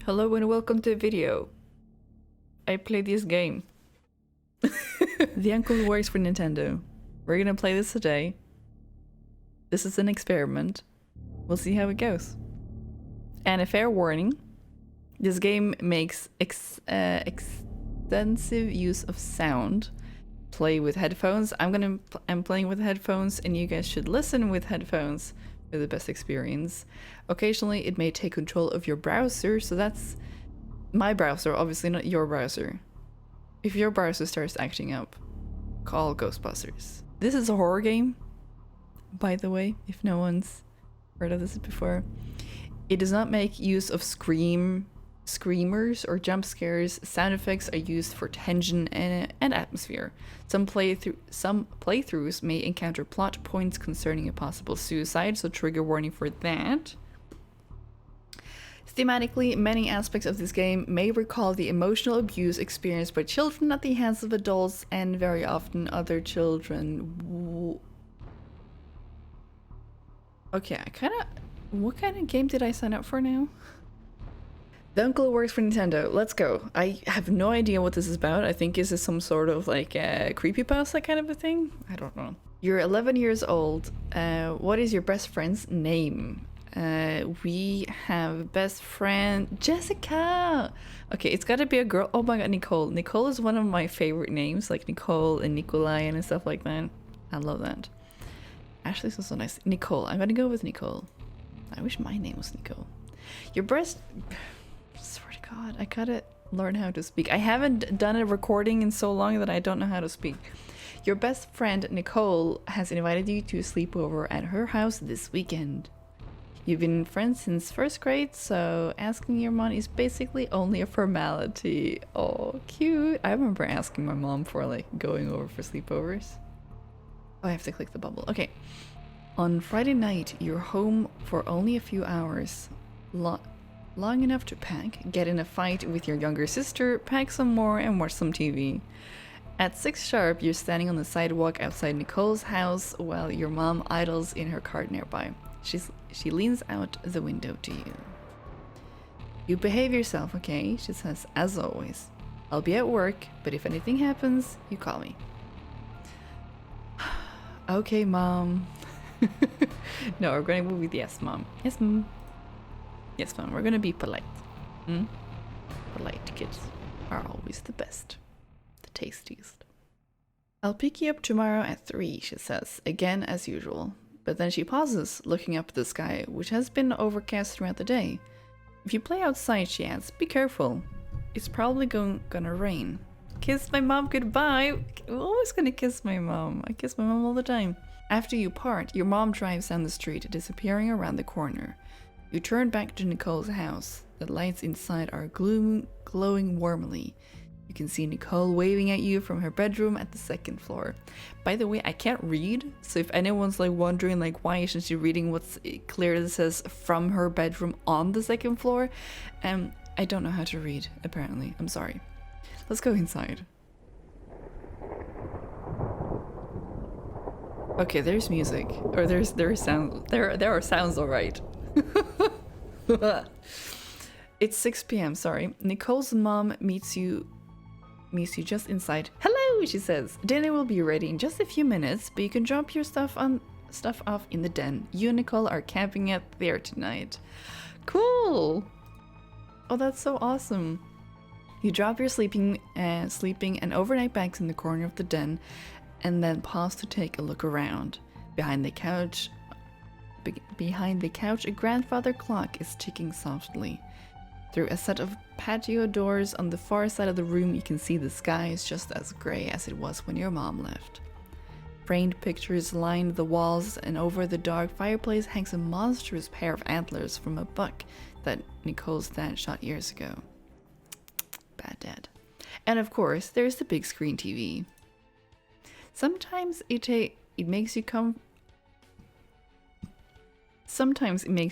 Hello and welcome to the video. I play this game. The uncle works for Nintendo. We're gonna play this today. This is an experiment. We'll see how it goes. And a fair warning, this game makes extensive use of sound. Play with headphones. I'm playing with headphones and you guys should listen with headphones for the best experience. Occasionally it may take control of your browser, so that's my browser, obviously not your browser. If your browser starts acting up, call Ghostbusters. This is a horror game, by the way, if no one's heard of this before. It does not make use of screamers or jump scares. Sound effects are used for tension and atmosphere. Some playthroughs may encounter plot points concerning a possible suicide, so trigger warning for that. Thematically, many aspects of this game may recall the emotional abuse experienced by children at the hands of adults and very often other children. Okay, what kind of game did I sign up for now? The uncle works for Nintendo. Let's go. I have no idea what this is about. I think this is some sort of like a creepypasta kind of a thing. I don't know. You're 11 years old. What is your best friend's name? We have best friend Jessica. Okay, it's gotta be a girl. Oh my god, Nicole. Nicole is one of my favorite names, like Nicole and Nikolai and stuff like that. I love that. Ashley sounds so nice. Nicole. I'm gonna go with Nicole. I wish my name was Nicole. Your best. Swear to God, I gotta learn how to speak. I haven't done a recording in so long that I don't know how to speak. Your best friend Nicole has invited you to a sleepover at her house this weekend. You've been friends since first grade, so asking your mom is basically only a formality. Oh, cute. I remember asking my mom for like going over for sleepovers. Oh, I have to click the bubble. Okay. On Friday night, you're home for only a few hours. Long enough to pack, get in a fight with your younger sister, pack some more, and watch some TV. At 6 sharp, you're standing on the sidewalk outside Nicole's house while your mom idles in her car nearby. She leans out the window to you. You behave yourself, okay? She says, as always. I'll be at work, but if anything happens, you call me. Okay, Mom. No, we're going to move with yes, Mom. Yes, Mom. Yes, Mom. We're going to be polite. Polite kids are always the best. The tastiest. I'll pick you up tomorrow at 3, she says, again as usual. But then she pauses, looking up at the sky, which has been overcast throughout the day. If you play outside, she adds, be careful. It's probably gonna rain. Kiss my mom goodbye. I'm always gonna kiss my mom. I kiss my mom all the time. After you part, your mom drives down the street, disappearing around the corner. You turn back to Nicole's house. The lights inside are glowing warmly. You can see Nicole waving at you from her bedroom at the 2nd floor. By the way, I can't read, so if anyone's like wondering like why isn't she reading what's clear that says from her bedroom on the 2nd floor, I don't know how to read, apparently. I'm sorry. Let's go inside. Okay, there's music. Or there are sounds, alright. It's 6 p.m, sorry. Nicole's mom meets you just inside. Hello, she says. Dinner will be ready in just a few minutes, but you can drop your stuff off in the den. You and Nicole are camping out there tonight. Cool. Oh, that's so awesome. You drop your sleeping and overnight bags in the corner of the den, and then pause to take a look around. Behind the couch, a grandfather clock is ticking softly. Through a set of patio doors on the far side of the room, you can see the sky is just as gray as it was when your mom left. Framed pictures line the walls, and over the dark fireplace hangs a monstrous pair of antlers from a buck that Nicole's dad shot years ago. Bad dad. And of course, there's the big screen TV. Sometimes it makes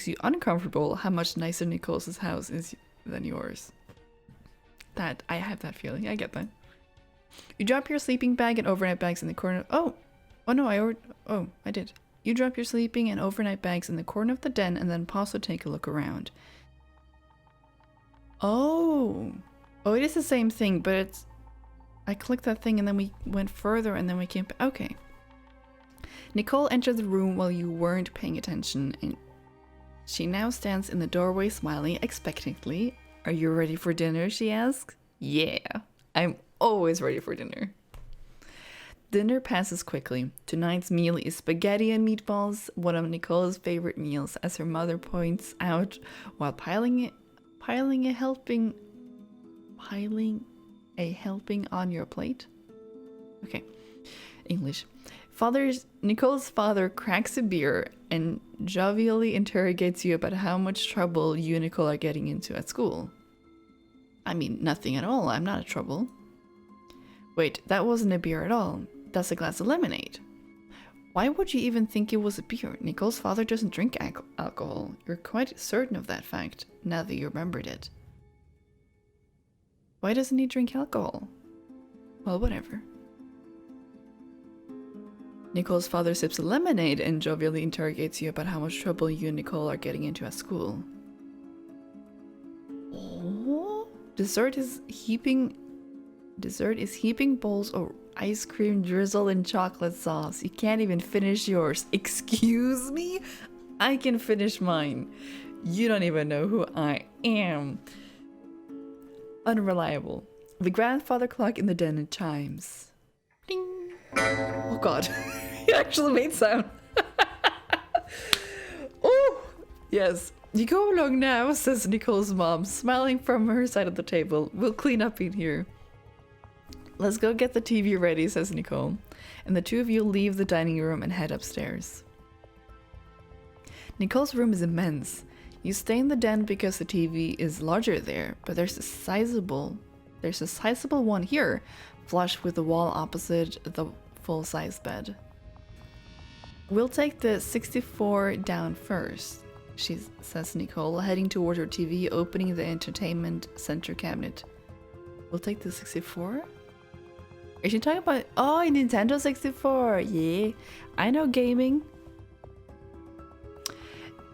you uncomfortable how much nicer Nicole's house is than yours. That I have that feeling. I get that. You drop your sleeping bag and overnight bags in the corner. Oh no, I did. You drop your sleeping and overnight bags in the corner of the den and then pause to take a look around. Oh. Oh, it is the same thing, but it's... I clicked that thing and then we went further and then we came... Okay. Nicole entered the room while you weren't paying attention, and she now stands in the doorway smiling expectantly. Are you ready for dinner? She asks. Yeah, I'm always ready for dinner. Dinner passes quickly. Tonight's meal is spaghetti and meatballs, one of Nicole's favorite meals, as her mother points out while piling a helping on your plate. Okay, English. Nicole's father cracks a beer and jovially interrogates you about how much trouble you and Nicole are getting into at school. I mean, nothing at all. I'm not in trouble. Wait, that wasn't a beer at all. That's a glass of lemonade. Why would you even think it was a beer? Nicole's father doesn't drink alcohol. You're quite certain of that fact, now that you remembered it. Why doesn't he drink alcohol? Well, whatever. Nicole's father sips a lemonade and jovially interrogates you about how much trouble you and Nicole are getting into at school. Oh, dessert is heaping bowls of ice cream drizzled in chocolate sauce. You can't even finish yours. Excuse me? I can finish mine. You don't even know who I am. Unreliable. The grandfather clock in the den chimes. Ding. Oh god. It actually made sound. Oh, yes. You go along now, says Nicole's mom, smiling from her side of the table. We'll clean up in here. Let's go get the TV ready, says Nicole. And the two of you leave the dining room and head upstairs. Nicole's room is immense. You stay in the den because the TV is larger there, but there's a sizable one here, flush with the wall opposite the full-size bed. We'll take the 64 down first, says Nicole, heading toward her TV, opening the entertainment center cabinet. We'll take the 64? Is she talking about... Oh, Nintendo 64! Yeah, I know gaming.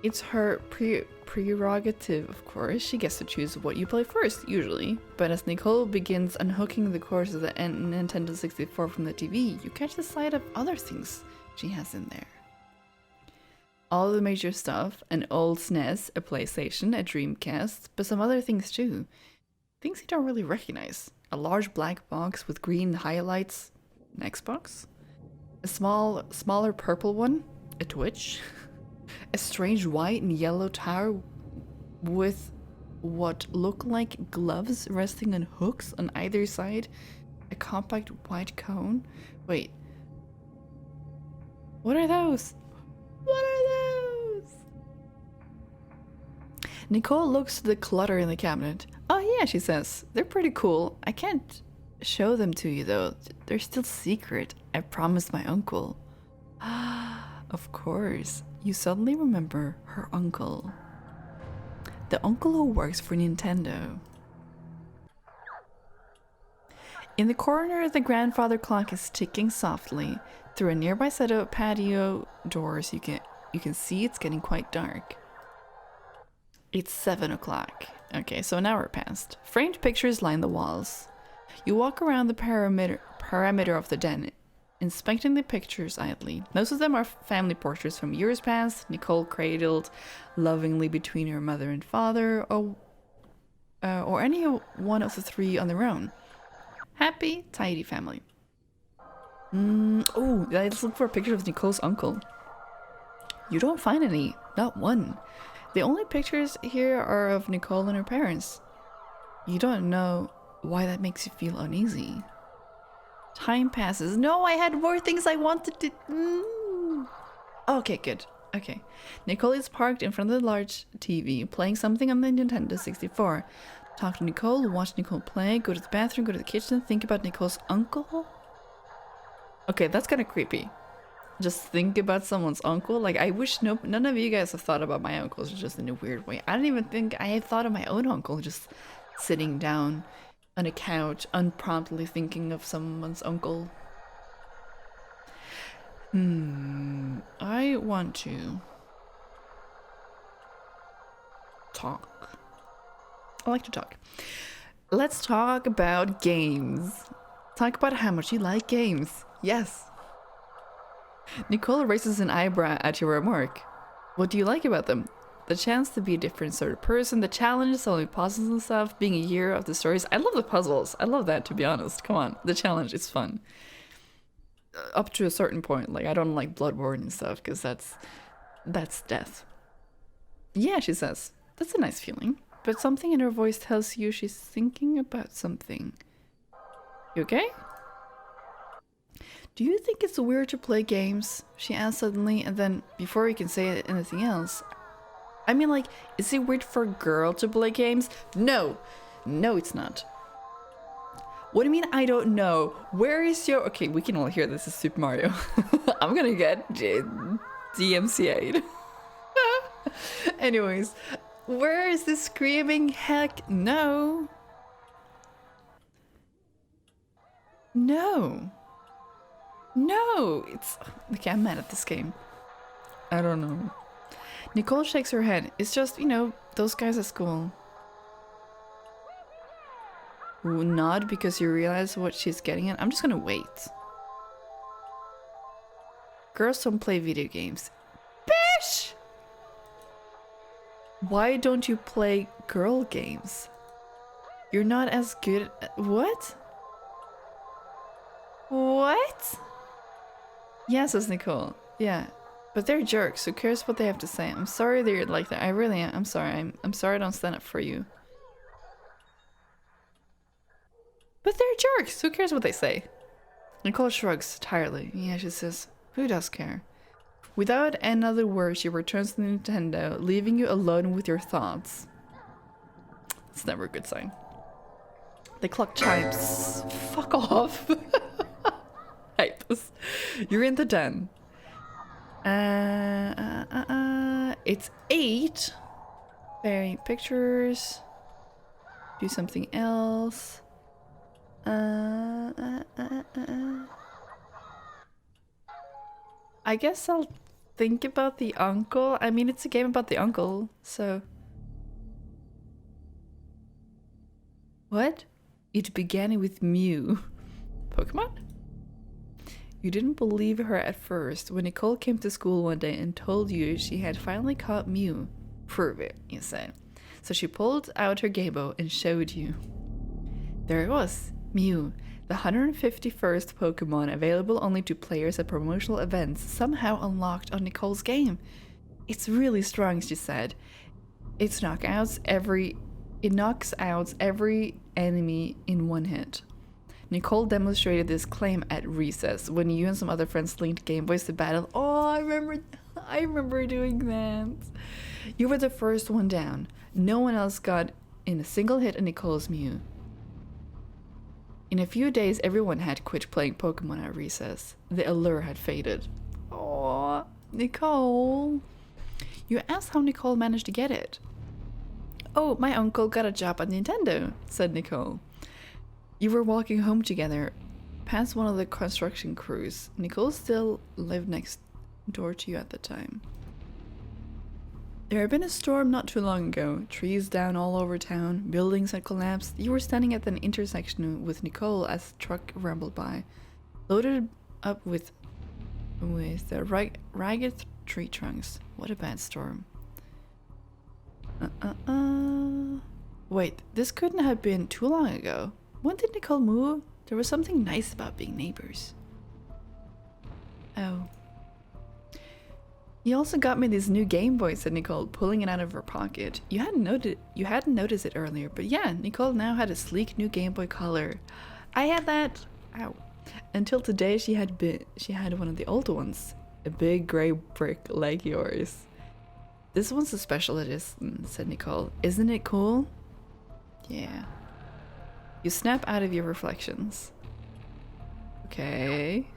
It's her prerogative, of course. She gets to choose what you play first, usually. But as Nicole begins unhooking the cords of the Nintendo 64 from the TV, you catch the sight of other things she has in there. All the major stuff, an old SNES, a PlayStation, a Dreamcast, but some other things too. Things you don't really recognize. A large black box with green highlights, an Xbox. A smaller purple one, a Twitch. A strange white and yellow tower with what look like gloves resting on hooks on either side. A compact white cone. Wait. What are those? What are those? Nicole looks to the clutter in the cabinet. Oh yeah, she says. They're pretty cool. I can't show them to you though. They're still secret. I promised my uncle. Of course. You suddenly remember her uncle. The uncle who works for Nintendo. In the corner, the grandfather clock is ticking softly. Through a nearby set of patio doors, you can see it's getting quite dark. It's 7 o'clock. Okay, so an hour passed. Framed pictures line the walls. You walk around the perimeter of the den, inspecting the pictures idly. Most of them are family portraits from years past, Nicole cradled lovingly between her mother and father, or any one of the three on their own. Happy, tidy family. Oh, let's look for a picture of Nicole's uncle. You don't find any, not one. The only pictures here are of Nicole and her parents. You don't know why that makes you feel uneasy. Time passes. No, I had more things I wanted to... Okay, good. Okay. Nicole is parked in front of the large TV, playing something on the Nintendo 64. Talk to Nicole, watch Nicole play, go to the bathroom, go to the kitchen, think about Nicole's uncle. Okay, that's kind of creepy. Just think about someone's uncle. Like, I wish none of you guys have thought about my uncles just in a weird way. I don't even think I have thought of my own uncle just sitting down on a couch, unpromptly thinking of someone's uncle. I want to talk. I like to talk. Let's talk about games. Talk about how much you like games. Yes. Nicole raises an eyebrow at your remark. What do you like about them? The chance to be a different sort of person, the challenge, solving puzzles and stuff, being a hero of the stories. I love the puzzles. I love that, to be honest. Come on. The challenge is fun. Up to a certain point. Like, I don't like Bloodborne and stuff, because that's death. Yeah, she says. That's a nice feeling. But something in her voice tells you she's thinking about something. You okay? Do you think it's weird to play games? She asks suddenly, and then, before you can say anything else, I mean, like, is it weird for a girl to play games? No! No, it's not. What do you mean, I don't know? Where is your... Okay, we can all hear this is Super Mario. I'm gonna get DMCA'd. Anyways, where is this screaming heck? No. No. No. It's... Okay, I'm mad at this game. I don't know. Nicole shakes her head. It's just, you know, those guys at school. Nod because you realize what she's getting at. I'm just gonna wait. Girls don't play video games. Bish! Why don't you play girl games? You're not as good at... What? What? Yeah, says Nicole. Yeah. But they're jerks. Who cares what they have to say? I'm sorry that you're like that. I really am. I'm sorry. I'm sorry I don't stand up for you. But they're jerks. Who cares what they say? Nicole shrugs tiredly. Yeah, she says, who does care? Without another word, she returns to the Nintendo, leaving you alone with your thoughts. It's never a good sign. The clock chimes. Fuck off. I hate this. You're in the den. It's 8. Bury pictures. Do something else. I guess I'll think about the uncle. I mean, it's a game about the uncle, so... What? It began with Mew. Pokemon? You didn't believe her at first when Nicole came to school one day and told you she had finally caught Mew. Prove it, you said. So she pulled out her Game Boy and showed you. There it was, Mew, the 151st Pokemon available only to players at promotional events, somehow unlocked on Nicole's game. It's really strong, she said. It knocks out every enemy in one hit. Nicole demonstrated this claim at recess when you and some other friends linked Game Boys to battle. Oh, I remember doing that. You were the first one down. No one else got in a single hit on Nicole's Mew. In a few days, everyone had quit playing Pokemon at recess. The allure had faded. Oh, Nicole. You asked how Nicole managed to get it. Oh, my uncle got a job at Nintendo, said Nicole. You were walking home together, past one of the construction crews. Nicole still lived next door to you at the time. There had been a storm not too long ago. Trees down all over town, buildings had collapsed. You were standing at an intersection with Nicole as a truck rumbled by, loaded up with ragged tree trunks. What a bad storm. Wait, this couldn't have been too long ago. When did Nicole move? There was something nice about being neighbors. Oh. You also got me this new Game Boy, said Nicole, pulling it out of her pocket. You hadn't noticed it earlier, but yeah, Nicole now had a sleek new Game Boy Color. I had that. Ow. Until today, she had one of the old ones, a big gray brick like yours. This one's a special edition, said Nicole. Isn't it cool? Yeah. You snap out of your reflections. Okay.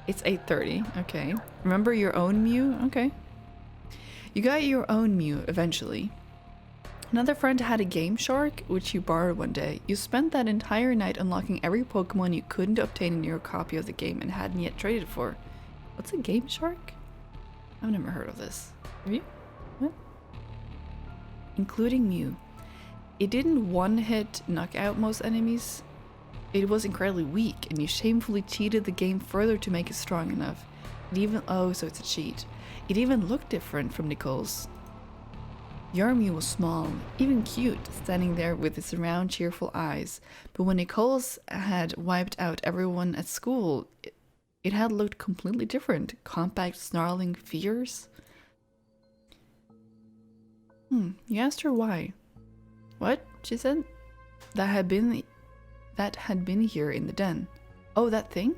It's 8:30. Okay. Remember your own Mew? Okay. You got your own Mew eventually. Another friend had a Game Shark, which you borrowed one day. You spent that entire night unlocking every Pokemon you couldn't obtain in your copy of the game and hadn't yet traded for. What's a Game Shark? I've never heard of this. Have you? What? Including Mew. It didn't one-hit knock out most enemies. It was incredibly weak, and you shamefully cheated the game further to make it strong enough. It even— oh, so it's a cheat. It even looked different from Nicole's. Your Mew was small, even cute, standing there with its round, cheerful eyes. But when Nicole's had wiped out everyone at school, it had looked completely different. Compact, snarling, fierce. You asked her why. What? She said. That had been here in the den. Oh, that thing?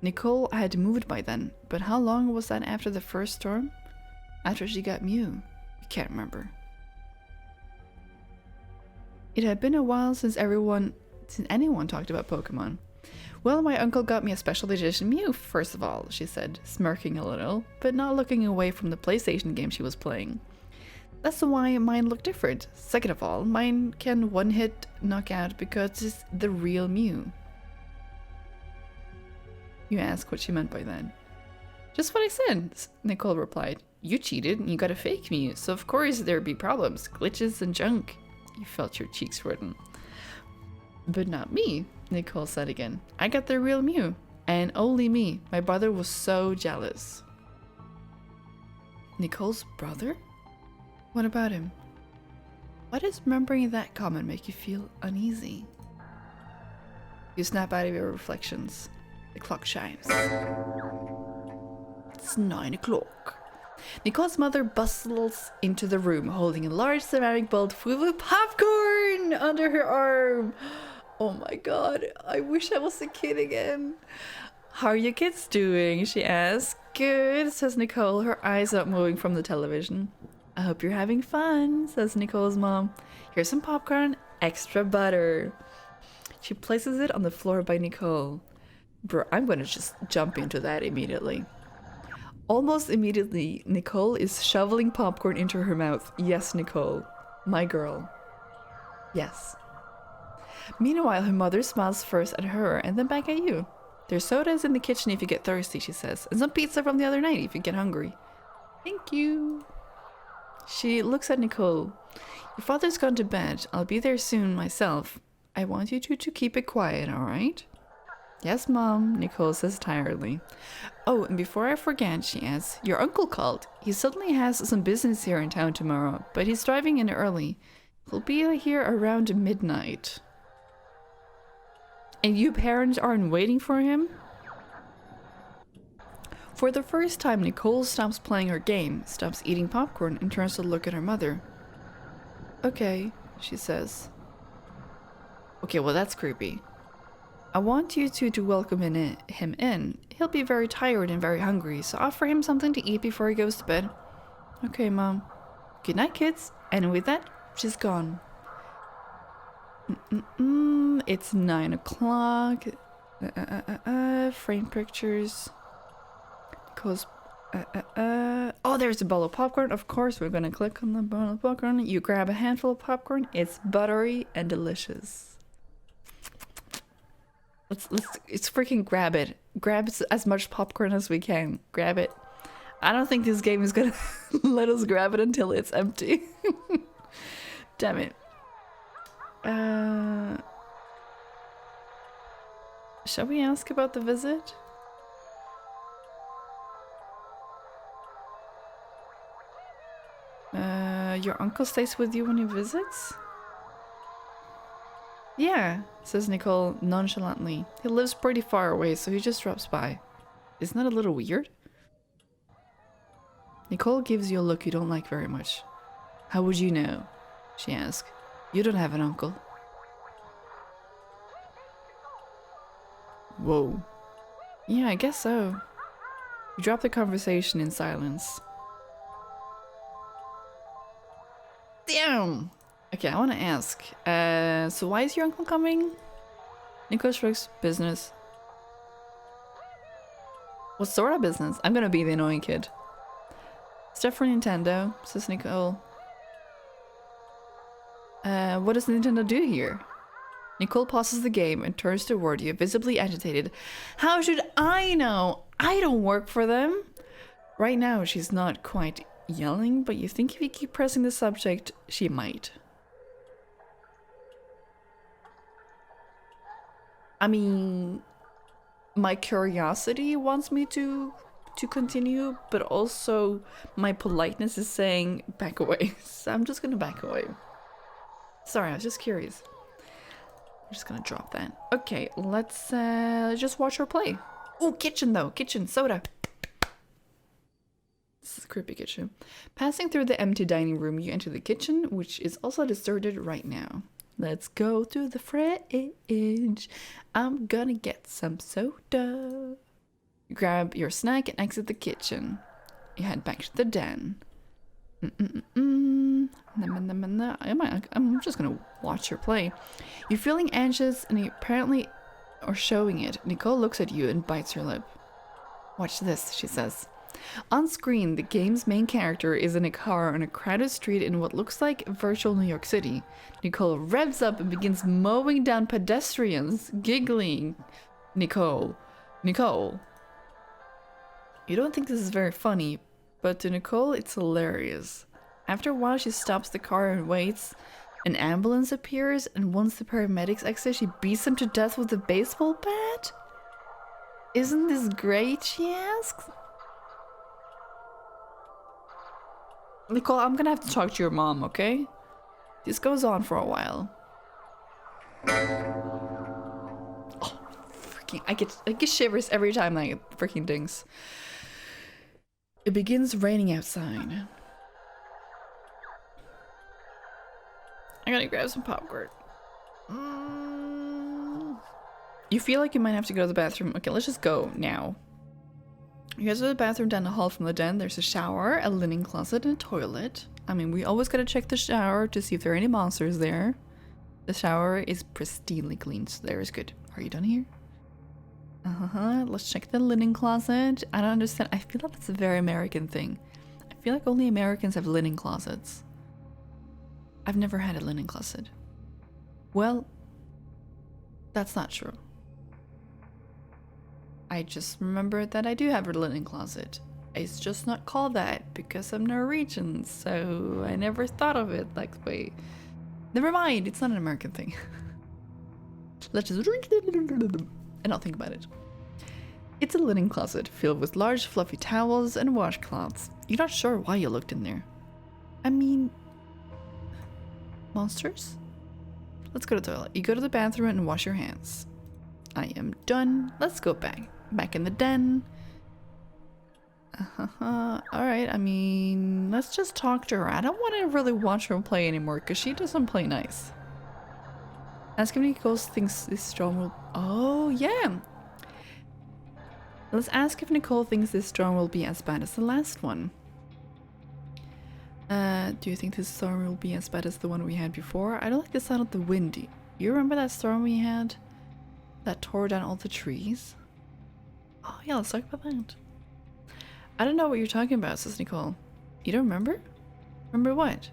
Nicole had moved by then, but how long was that after the first storm? After she got Mew? I can't remember. It had been a while since anyone talked about Pokemon. Well, my uncle got me a special edition Mew, first of all, she said, smirking a little, but not looking away from the PlayStation game she was playing. That's why mine looked different. Second of all, mine can one-hit knock out because it's the real Mew. You ask what she meant by that. Just what I said, Nicole replied. You cheated and you got a fake Mew, so of course there'd be problems, glitches and junk. You felt your cheeks redden. But not me, Nicole said again. I got the real Mew, and only me. My brother was so jealous. Nicole's brother? What about him? Why does remembering that comment make you feel uneasy? You snap out of your reflections. The clock chimes. It's 9 o'clock. Nicole's mother bustles into the room, holding a large ceramic bowl full of popcorn under her arm. Oh my god, I wish I was a kid again. How are you kids doing? She asks. Good, says Nicole, her eyes not moving from the television. I hope you're having fun, says Nicole's mom. Here's some popcorn, extra butter. She places it on the floor by Nicole. Bro, I'm gonna just jump into that immediately. Almost immediately, Nicole is shoveling popcorn into her mouth. Yes, Nicole. My girl. Yes. Meanwhile, her mother smiles first at her and then back at you. There's sodas in the kitchen if you get thirsty, she says, and some pizza from the other night if you get hungry. Thank you. She looks at Nicole. Your father's gone to bed. I'll be there soon myself. I want you to keep it quiet, alright? Yes, Mom, Nicole says tiredly. Oh, and before I forget, she adds, your uncle called. He suddenly has some business here in town tomorrow, but he's driving in early. He'll be here around midnight. And you parents aren't waiting for him? For the first time, Nicole stops playing her game, stops eating popcorn, and turns to look at her mother. Okay, she says. Okay, well that's creepy. I want you two to welcome him in. He'll be very tired and very hungry, so offer him something to eat before he goes to bed. Okay, Mom. Good night, kids. And with that, she's gone. It's 9 o'clock. Frame pictures. Goes. Oh, there's a bowl of popcorn. Of course, we're gonna click on the bowl of popcorn. You grab a handful of popcorn. It's buttery and delicious. Let's freaking grab it. Grab as much popcorn as we can. Grab it. I don't think this game is gonna let us grab it until it's empty. Damn it. Shall we ask about the visit? Your uncle stays with you when he visits? Yeah, says Nicole nonchalantly. He lives pretty far away, so he just drops by. Isn't that a little weird? Nicole gives you a look you don't like very much. How would you know? She asks. You don't have an uncle. Whoa. Yeah, I guess so. You drop the conversation in silence. Damn! Okay, I want to ask. So why is your uncle coming? Nicole shrugs. Business. What sort of business? I'm gonna be the annoying kid. Stuff for Nintendo, says Nicole. What does Nintendo do here? Nicole pauses the game and turns toward you, visibly agitated. How should I know? I don't work for them. Right now, she's not quite yelling, but you think if you keep pressing the subject, she might. I mean, my curiosity wants me to continue, but also my politeness is saying back away. So I'm just gonna back away. Sorry, I was just curious. I'm just gonna drop that. Okay, let's just watch her play. Oh, kitchen though. Kitchen, soda. This is a creepy kitchen. Passing through the empty dining room, you enter the kitchen, which is also deserted right now. Let's go to the fridge. I'm gonna get some soda. You grab your snack and exit the kitchen. You head back to the den. I'm just gonna watch her play. You're feeling anxious and you apparently are showing it. Nicole looks at you and bites her lip. Watch this, she says. On screen, the game's main character is in a car on a crowded street in what looks like virtual New York City. Nicole revs up and begins mowing down pedestrians, giggling. Nicole. You don't think this is very funny, but to Nicole, it's hilarious. After a while, she stops the car and waits. An ambulance appears, and once the paramedics exit, she beats them to death with a baseball bat? Isn't this great, she asks? Nicole, I'm gonna have to talk to your mom, okay? This goes on for a while. Oh, freaking, I get shivers every time I get freaking dings. It begins raining outside. I gotta grab some popcorn. You feel like you might have to go to the bathroom. Okay, let's just go now. You guys go to the bathroom down the hall from the den. There's a shower, a linen closet, and a toilet. I mean, we always gotta check the shower to see if there are any monsters there. The shower is pristinely clean, so there is good. Are you done here? Let's check the linen closet. I don't understand. I feel like that's a very American thing. I feel like only Americans have linen closets. I've never had a linen closet. Well, that's not true. I just remembered that I do have a linen closet. It's just not called that because I'm Norwegian, so I never thought of it like way. Never mind, it's not an American thing. Let's just and I'll think about it. It's a linen closet filled with large fluffy towels and washcloths. You're not sure why you looked in there. I mean, monsters? Let's go to the toilet. You go to the bathroom and wash your hands. I am done. Let's go back in the den. Alright, I mean, let's just talk to her. I don't want to really watch her play anymore because she doesn't play nice. Ask if Nicole thinks this storm will... Oh, yeah. Let's ask if Nicole thinks this storm will be as bad as the last one. Do you think this storm will be as bad as the one we had before? I don't like the sound of the wind. You remember that storm we had? That tore down all the trees? Oh yeah, let's talk about that. I don't know what you're talking about, says Nicole. You don't remember? Remember what?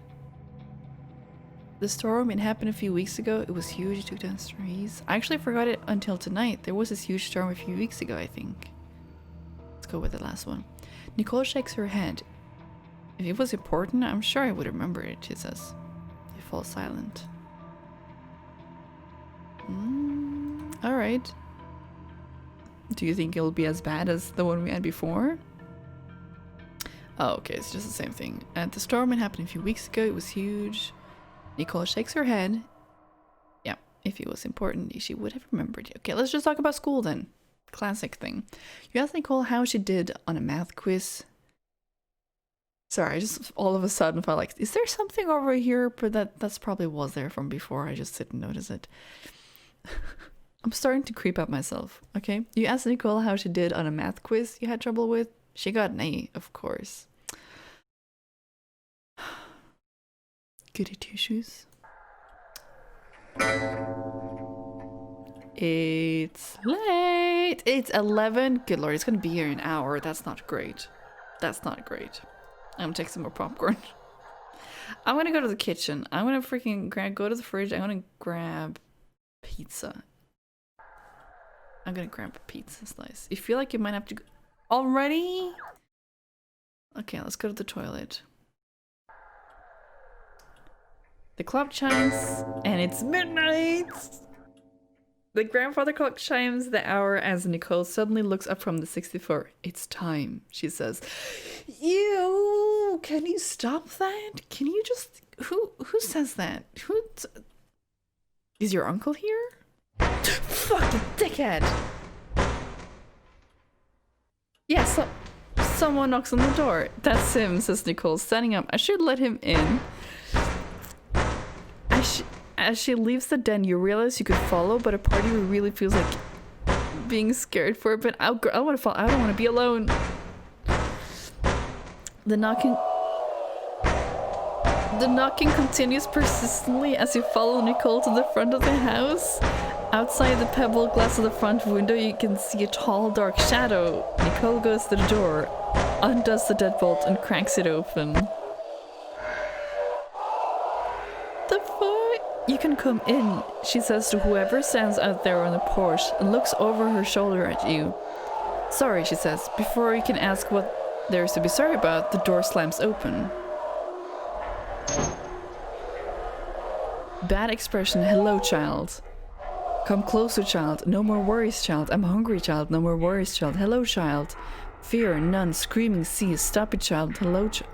The storm, it happened a few weeks ago. It was huge, it took down trees. I actually forgot it until tonight. There was this huge storm a few weeks ago, I think. Let's go with the last one. Nicole shakes her head. If it was important, I'm sure I would remember it, she says. You fall silent. Alright. Do you think it'll be as bad as the one we had before? Oh, okay, it's just the same thing. The storm had happened a few weeks ago. It was huge. Nicole shakes her head. Yeah, if it was important, she would have remembered. Okay, let's just talk about school then. Classic thing. You asked Nicole how she did on a math quiz. Sorry, I just all of a sudden felt like, is there something over here? But that's probably was there from before. I just didn't notice it. I'm starting to creep up myself, okay? You asked Nicole how she did on a math quiz you had trouble with. She got an A, of course. Goody two shoes. It's late. It's 11. Good lord, it's gonna be here in an hour. That's not great. That's not great. I'm gonna take some more popcorn. I'm gonna go to the kitchen. I'm gonna freaking go to the fridge. I'm gonna grab pizza. I'm gonna grab a pizza slice. You feel like you might have to go already? Okay, let's go to the toilet. The clock chimes, and it's midnight! The grandfather clock chimes the hour as Nicole suddenly looks up from the 64. It's time, she says. Ew! Can you stop that? Can you just... Who says that? Is your uncle here? Fucking dickhead! Yes, someone knocks on the door. That's him, says Nicole, standing up. I should let him in. As she leaves the den, you realize you could follow, but a party really feels like being scared for a bit. I want to follow. I don't want to be alone. The knocking continues persistently as you follow Nicole to the front of the house. Outside the pebbled glass of the front window, you can see a tall, dark shadow. Nicole goes to the door, undoes the deadbolt, and cracks it open. The fuck? You can come in, she says to whoever stands out there on the porch and looks over her shoulder at you. Sorry, she says. Before you can ask what there is to be sorry about, the door slams open. Bad expression, hello, child. Come closer, child. No more worries, child. I'm hungry, child. No more worries, child. Hello, child. Fear, none. Screaming, cease. Stop it, child. Hello, child.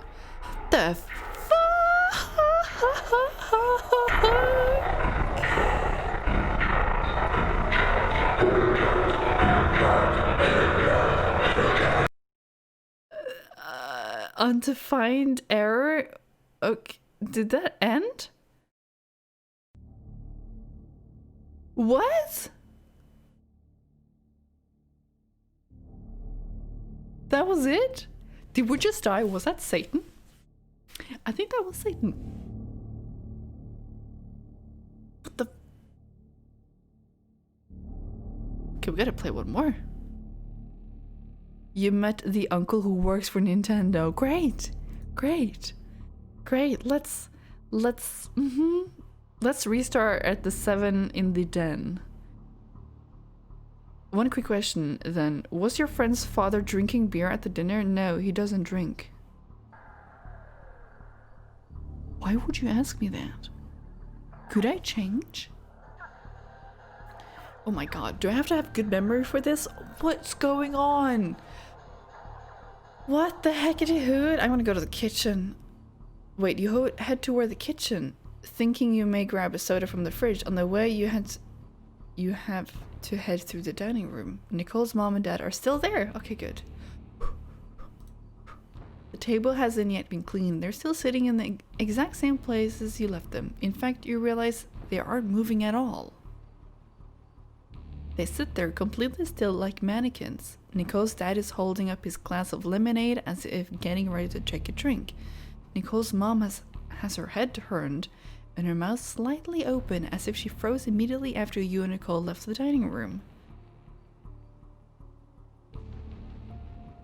The fuck? Undefined error? Okay, did that end? What? That was it? Did we just die? Was that Satan? I think that was Satan. What the... Okay, we gotta play one more. You met the uncle who works for Nintendo. Great, great, great. Let's restart at the 7 in the den. One quick question then. Was your friend's father drinking beer at the dinner? No, he doesn't drink. Why would you ask me that? Could I change? Oh my god, do I have to have good memory for this? What's going on? What the heckity hood? I want to go to the kitchen. Wait, you head toward the kitchen, thinking you may grab a soda from the fridge. On the way, you have to head through the dining room. Nicole's mom and dad are still there. Okay, good. The table hasn't yet been cleaned. They're still sitting in the exact same place as you left them. In fact, you realize they aren't moving at all. They sit there completely still like mannequins. Nicole's dad is holding up his glass of lemonade as if getting ready to take a drink. Nicole's mom has her head turned and her mouth slightly open as if she froze immediately after you and Nicole left the dining room.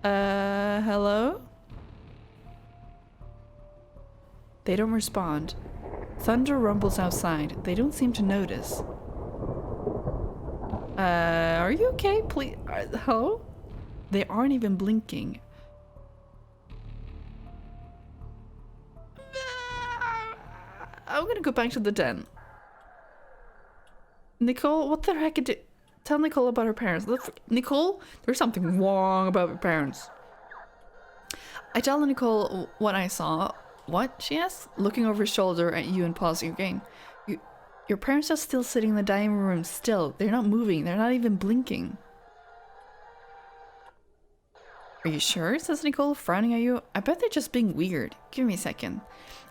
Hello? They don't respond. Thunder rumbles outside. They don't seem to notice. Are you okay? Please, hello? They aren't even blinking. I'm gonna go back to the den. Nicole, what the heck did you... Tell Nicole about her parents. Nicole, there's something wrong about her parents. I tell Nicole what I saw. What? She asks, looking over her shoulder at you and pausing your game. Your parents are still sitting in the dining room still. They're not moving. They're not even blinking. Are you sure? Says Nicole, frowning at you. I bet they're just being weird. Give me a second.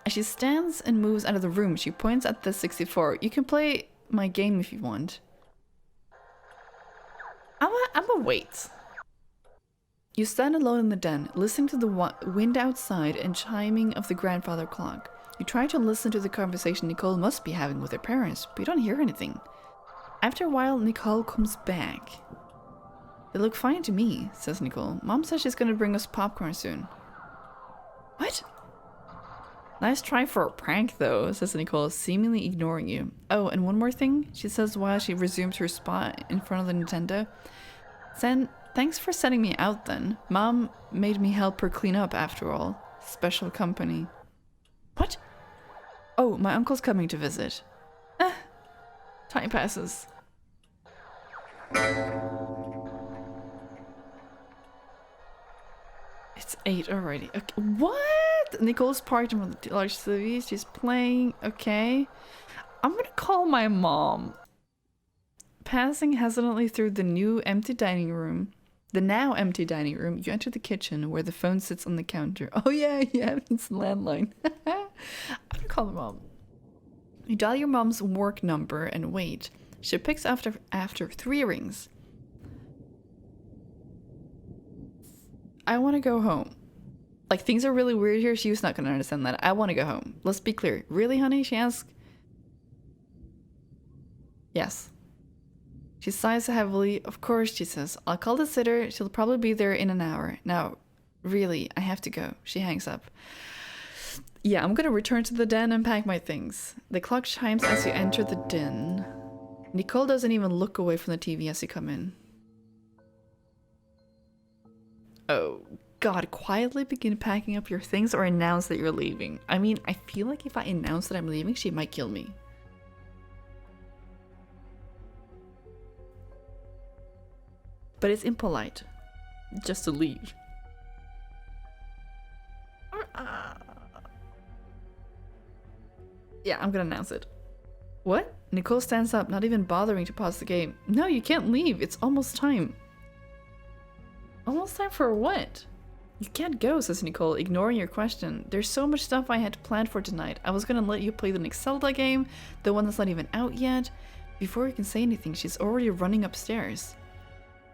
As she stands and moves out of the room, she points at the 64. You can play my game if you want. I'ma wait. You stand alone in the den, listening to the wind outside and chiming of the grandfather clock. You try to listen to the conversation Nicole must be having with her parents, but you don't hear anything. After a while, Nicole comes back. They look fine to me, says Nicole. Mom says she's gonna bring us popcorn soon. What? Nice try for a prank though, says Nicole, seemingly ignoring you. Oh, and one more thing, she says while she resumes her spot in front of the Nintendo. Thanks for setting me out then. Mom made me help her clean up after all. Special company. What? Oh, my uncle's coming to visit. Time passes. It's 8 already. Okay. What? Nicole's parked in one of the large TVs. She's playing. Okay. I'm gonna call my mom. Passing hesitantly through the now empty dining room, you enter the kitchen where the phone sits on the counter. Oh yeah, it's a landline. I'm gonna call my mom. You dial your mom's work number and wait. She picks after 3 rings. I want to go home. Like, things are really weird here. She was not going to understand that. I want to go home. Let's be clear. Really, honey? She asks. Yes. She sighs heavily. Of course, she says. I'll call the sitter. She'll probably be there in an hour. Now, really, I have to go. She hangs up. Yeah, I'm going to return to the den and pack my things. The clock chimes as you enter the den. Nicole doesn't even look away from the TV as you come in. Oh, God, quietly begin packing up your things or announce that you're leaving. I mean, I feel like if I announce that I'm leaving, she might kill me. But it's impolite just to leave. Yeah, I'm gonna announce it. What? Nicole stands up, not even bothering to pause the game. No, you can't leave. It's almost time. Almost time for what? You can't go, says Nicole, ignoring your question. There's so much stuff I had planned for tonight. I was gonna let you play the next Zelda game, the one that's not even out yet. Before you can say anything, she's already running upstairs.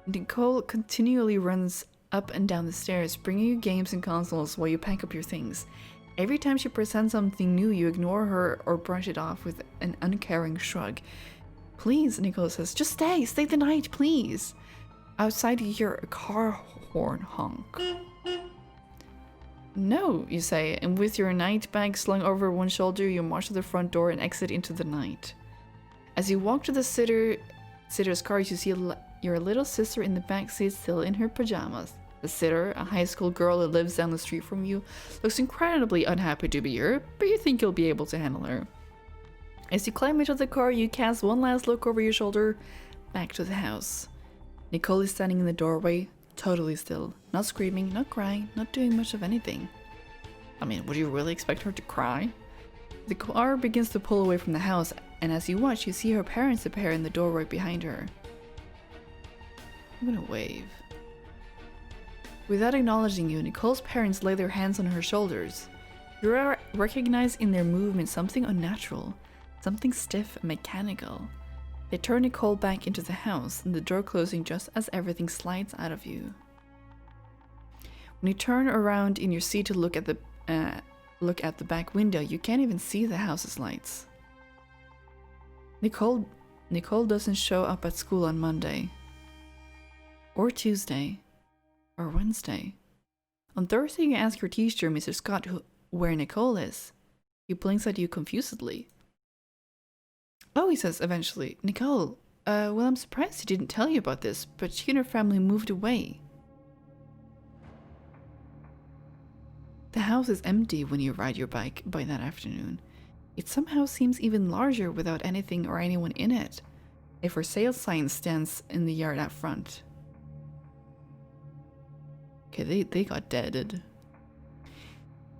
Nicole continually runs up and down the stairs, bringing you games and consoles while you pack up your things. Every time she presents something new, you ignore her or brush it off with an uncaring shrug. Please, Nicole says, just stay the night, please. Outside you hear a car horn honk. No, you say, and with your night bag slung over one shoulder, you march to the front door and exit into the night. As you walk to the sitter's car, you see your little sister in the back seat, still in her pajamas. The sitter, a high school girl who lives down the street from you, looks incredibly unhappy to be here, but you think you'll be able to handle her. As you climb into the car, you cast one last look over your shoulder, back to the house. Nicole is standing in the doorway, totally still. Not screaming, not crying, not doing much of anything. I mean, would you really expect her to cry? The car begins to pull away from the house, and as you watch, you see her parents appear in the doorway behind her. I'm gonna wave. Without acknowledging you, Nicole's parents lay their hands on her shoulders. You recognize in their movement something unnatural, something stiff and mechanical. They turn Nicole back into the house, and the door closing just as everything slides out of you. When you turn around in your seat to look at the back window, you can't even see the house's lights. Nicole doesn't show up at school on Monday, or Tuesday, or Wednesday. On Thursday, you ask your teacher, Mr. Scott, where Nicole is. He blinks at you confusedly. Oh, he says eventually, Nicole, well, I'm surprised he didn't tell you about this, but she and her family moved away. The house is empty when you ride your bike by that afternoon. It somehow seems even larger without anything or anyone in it. A for sale sign stands in the yard out front. Okay, they got deaded.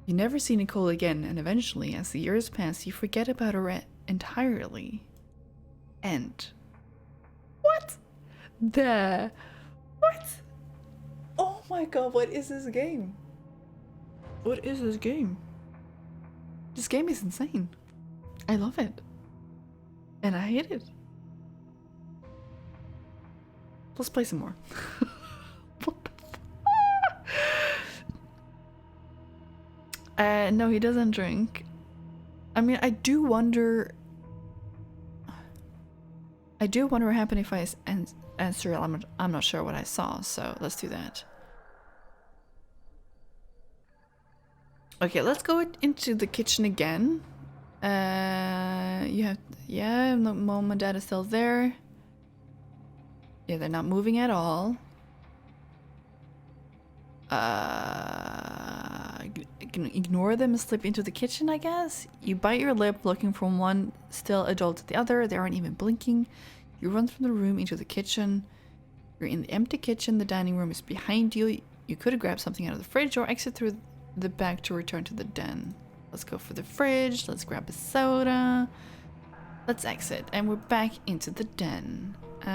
You never see Nicole again, and eventually, as the years pass, you forget about her entirely. And what? What? Oh my god, what is this game? What is this game? This game is insane. I love it. And I hate it. Let's play some more. What the no, he doesn't drink. I mean, I do wonder what happened if I answer. I'm not sure what I saw, so let's do that. Okay, let's go into the kitchen again. Mom and dad is still there. Yeah, they're not moving at all. Ignore them and slip into the kitchen, I guess. You bite your lip, looking from one still adult to the other. They aren't even blinking. You run from the room into the kitchen. You're in the empty kitchen. The dining room is behind you. You could grab something out of the fridge or exit through the back to return to the den. Let's go for the fridge. Let's grab a soda. Let's exit. And we're back into the den. It's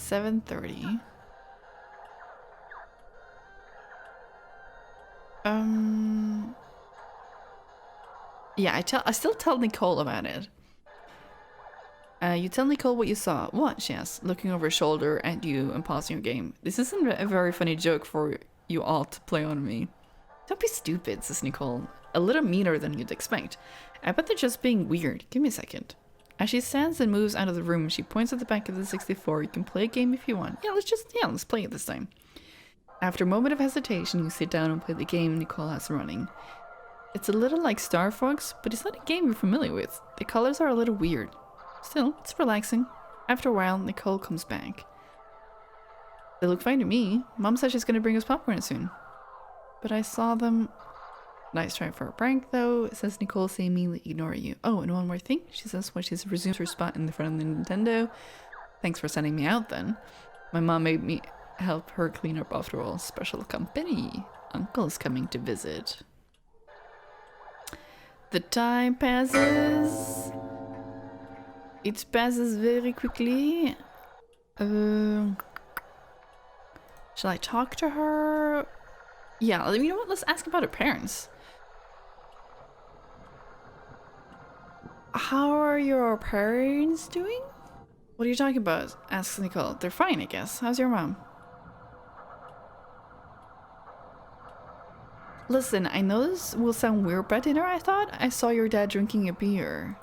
7:30. Yeah, I still tell Nicole about it. You tell Nicole what you saw. What? She asks, looking over her shoulder at you and pausing your game. This isn't a very funny joke for you all to play on me. Don't be stupid, says Nicole. A little meaner than you'd expect. I bet they're just being weird. Give me a second. As she stands and moves out of the room, she points at the back of the 64. You can play a game if you want. Let's play it this time. After a moment of hesitation, you sit down and play the game Nicole has running. It's a little like Star Fox, but it's not a game you're familiar with. The colors are a little weird. Still, it's relaxing. After a while, Nicole comes back. They look fine to me. Mom says she's gonna bring us popcorn soon. But I saw them... Nice try for a prank, though, says Nicole, seemingly ignoring you. Oh, and one more thing, she says when she's resumed her spot in the front of the Nintendo. Thanks for sending me out, then. My mom made me help her clean up after all. Special company. Uncle's coming to visit. The time passes. It passes very quickly. Shall I talk to her? Yeah, you know what? Let's ask about her parents. How are your parents doing? What are you talking about? Asks Nicole. They're fine, I guess. How's your mom? Listen, I know this will sound weird, but at dinner I thought I saw your dad drinking a beer.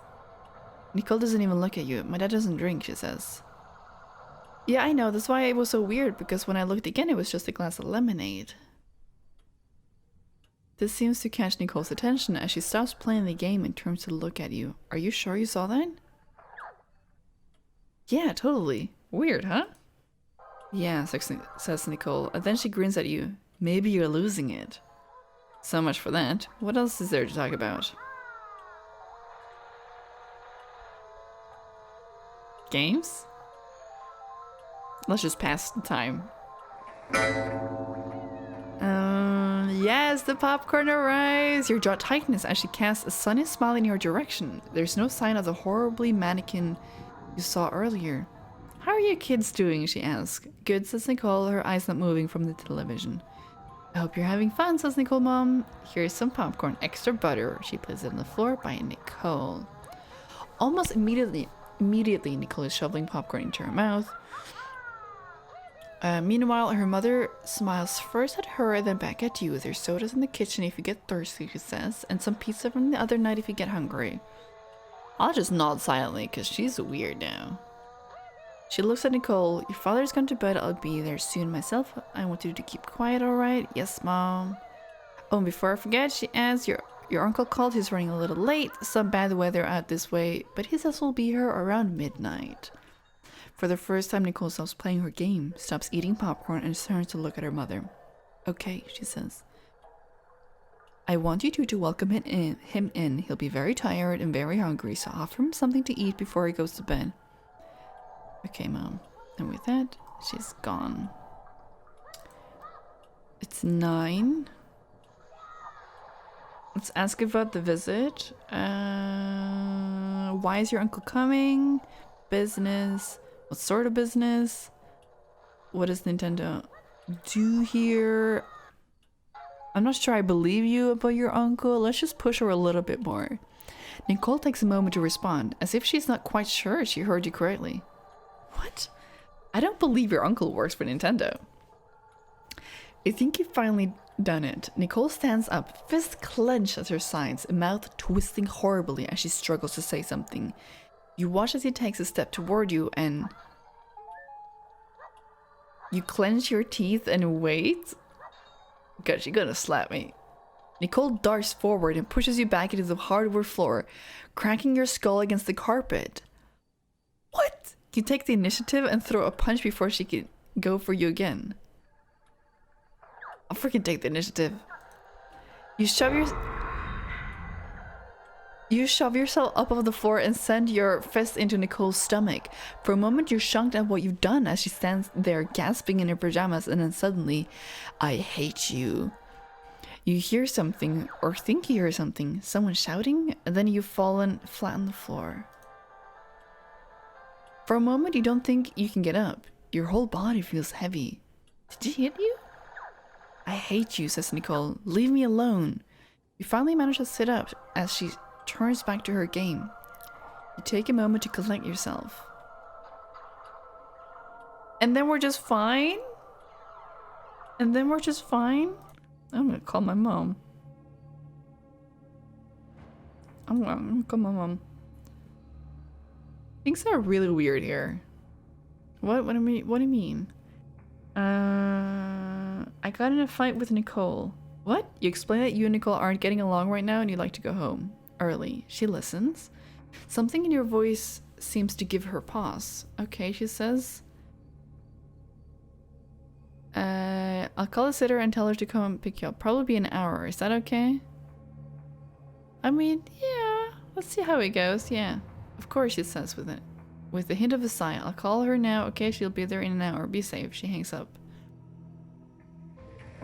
Nicole doesn't even look at you. My dad doesn't drink, she says. Yeah, I know. That's why it was so weird, because when I looked again, it was just a glass of lemonade. This seems to catch Nicole's attention as she stops playing the game and turns to look at you. Are you sure you saw that? Yeah, totally. Weird, huh? Yeah, says Nicole, and then she grins at you. Maybe you're losing it. So much for that. What else is there to talk about? Games? Let's just pass the time. Yes, the popcorn arrives! Your jaw tightens as she casts a sunny smile in your direction. There's no sign of the horribly mannequin you saw earlier. How are your kids doing? She asks. Good, says Nicole, her eyes not moving from the television. I hope you're having fun, says Nicole, Mom. Here's some popcorn, extra butter. She places it on the floor by Nicole. Almost immediately, Nicole is shoveling popcorn into her mouth. Meanwhile, her mother smiles first at her, then back at you. There's sodas in the kitchen if you get thirsty, she says, and some pizza from the other night if you get hungry. I'll just nod silently, because she's weird now. She looks at Nicole. Your father's gone to bed. I'll be there soon myself. I want you to keep quiet, alright? Yes, Mom. Oh, and before I forget, she adds, your uncle called. He's running a little late. Some bad weather out this way, but he says we'll be here around midnight. For the first time, Nicole stops playing her game, stops eating popcorn, and turns to look at her mother. Okay, she says. I want you two to welcome him in. He'll be very tired and very hungry, so offer him something to eat before he goes to bed. Okay, Mom. And with that, she's gone. It's 9. Let's ask about the visit. Why is your uncle coming? Business. What sort of business? What does Nintendo do here? I'm not sure I believe you about your uncle. Let's just push her a little bit more. Nicole takes a moment to respond, as if she's not quite sure she heard you correctly. What? I don't believe your uncle works for Nintendo. I think you've finally done it. Nicole stands up, fists clenched at her sides, mouth twisting horribly as she struggles to say something. You watch as he takes a step toward you and... You clench your teeth and wait? God, you're gonna slap me. Nicole darts forward and pushes you back into the hardwood floor, cracking your skull against the carpet. What? You take the initiative and throw a punch before she can go for you again. I'll freaking take the initiative. You shove yourself up off the floor and send your fist into Nicole's stomach. For a moment, you're shocked at what you've done as she stands there gasping in her pajamas, and then suddenly, I hate you. You hear something, or think you hear something, someone shouting, and then you've fallen flat on the floor. For a moment, you don't think you can get up. Your whole body feels heavy. Did she hit you? I hate you, says Nicole. Leave me alone. You finally manage to sit up as she turns back to her game. You take a moment to collect yourself. And then we're just fine? And then we're just fine? I'm gonna call my mom. I'm gonna call my mom. Things are really weird here. What do you mean? I got in a fight with Nicole. What? You explain that you and Nicole aren't getting along right now and you'd like to go home early. She listens. Something in your voice seems to give her pause. Okay, she says. I'll call a sitter and tell her to come and pick you up. Probably be an hour. Is that okay? I mean, yeah. Let's see how it goes. Yeah. Of course, she says with it. With a hint of a sigh. I'll call her now. Okay, she'll be there in an hour. Be safe. She hangs up.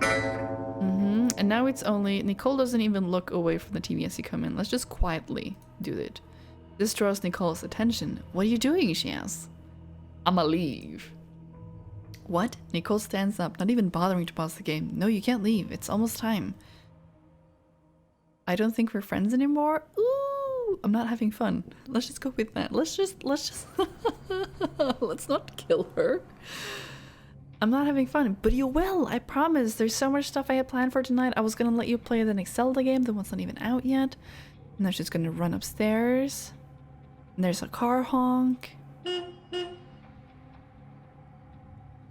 And now it's only... Nicole doesn't even look away from the TV as you come in. Let's just quietly do it. This draws Nicole's attention. What are you doing? She asks. I'ma leave. What? Nicole stands up, not even bothering to pause the game. No, you can't leave. It's almost time. I don't think we're friends anymore. Ooh, I'm not having fun. Let's just go with that. Let's just let's not kill her. I'm not having fun, but you will. I promise. There's so much stuff I had planned for tonight. I was gonna let you play the next Zelda game. The one's not even out yet. And now she's gonna run upstairs. And there's a car honk.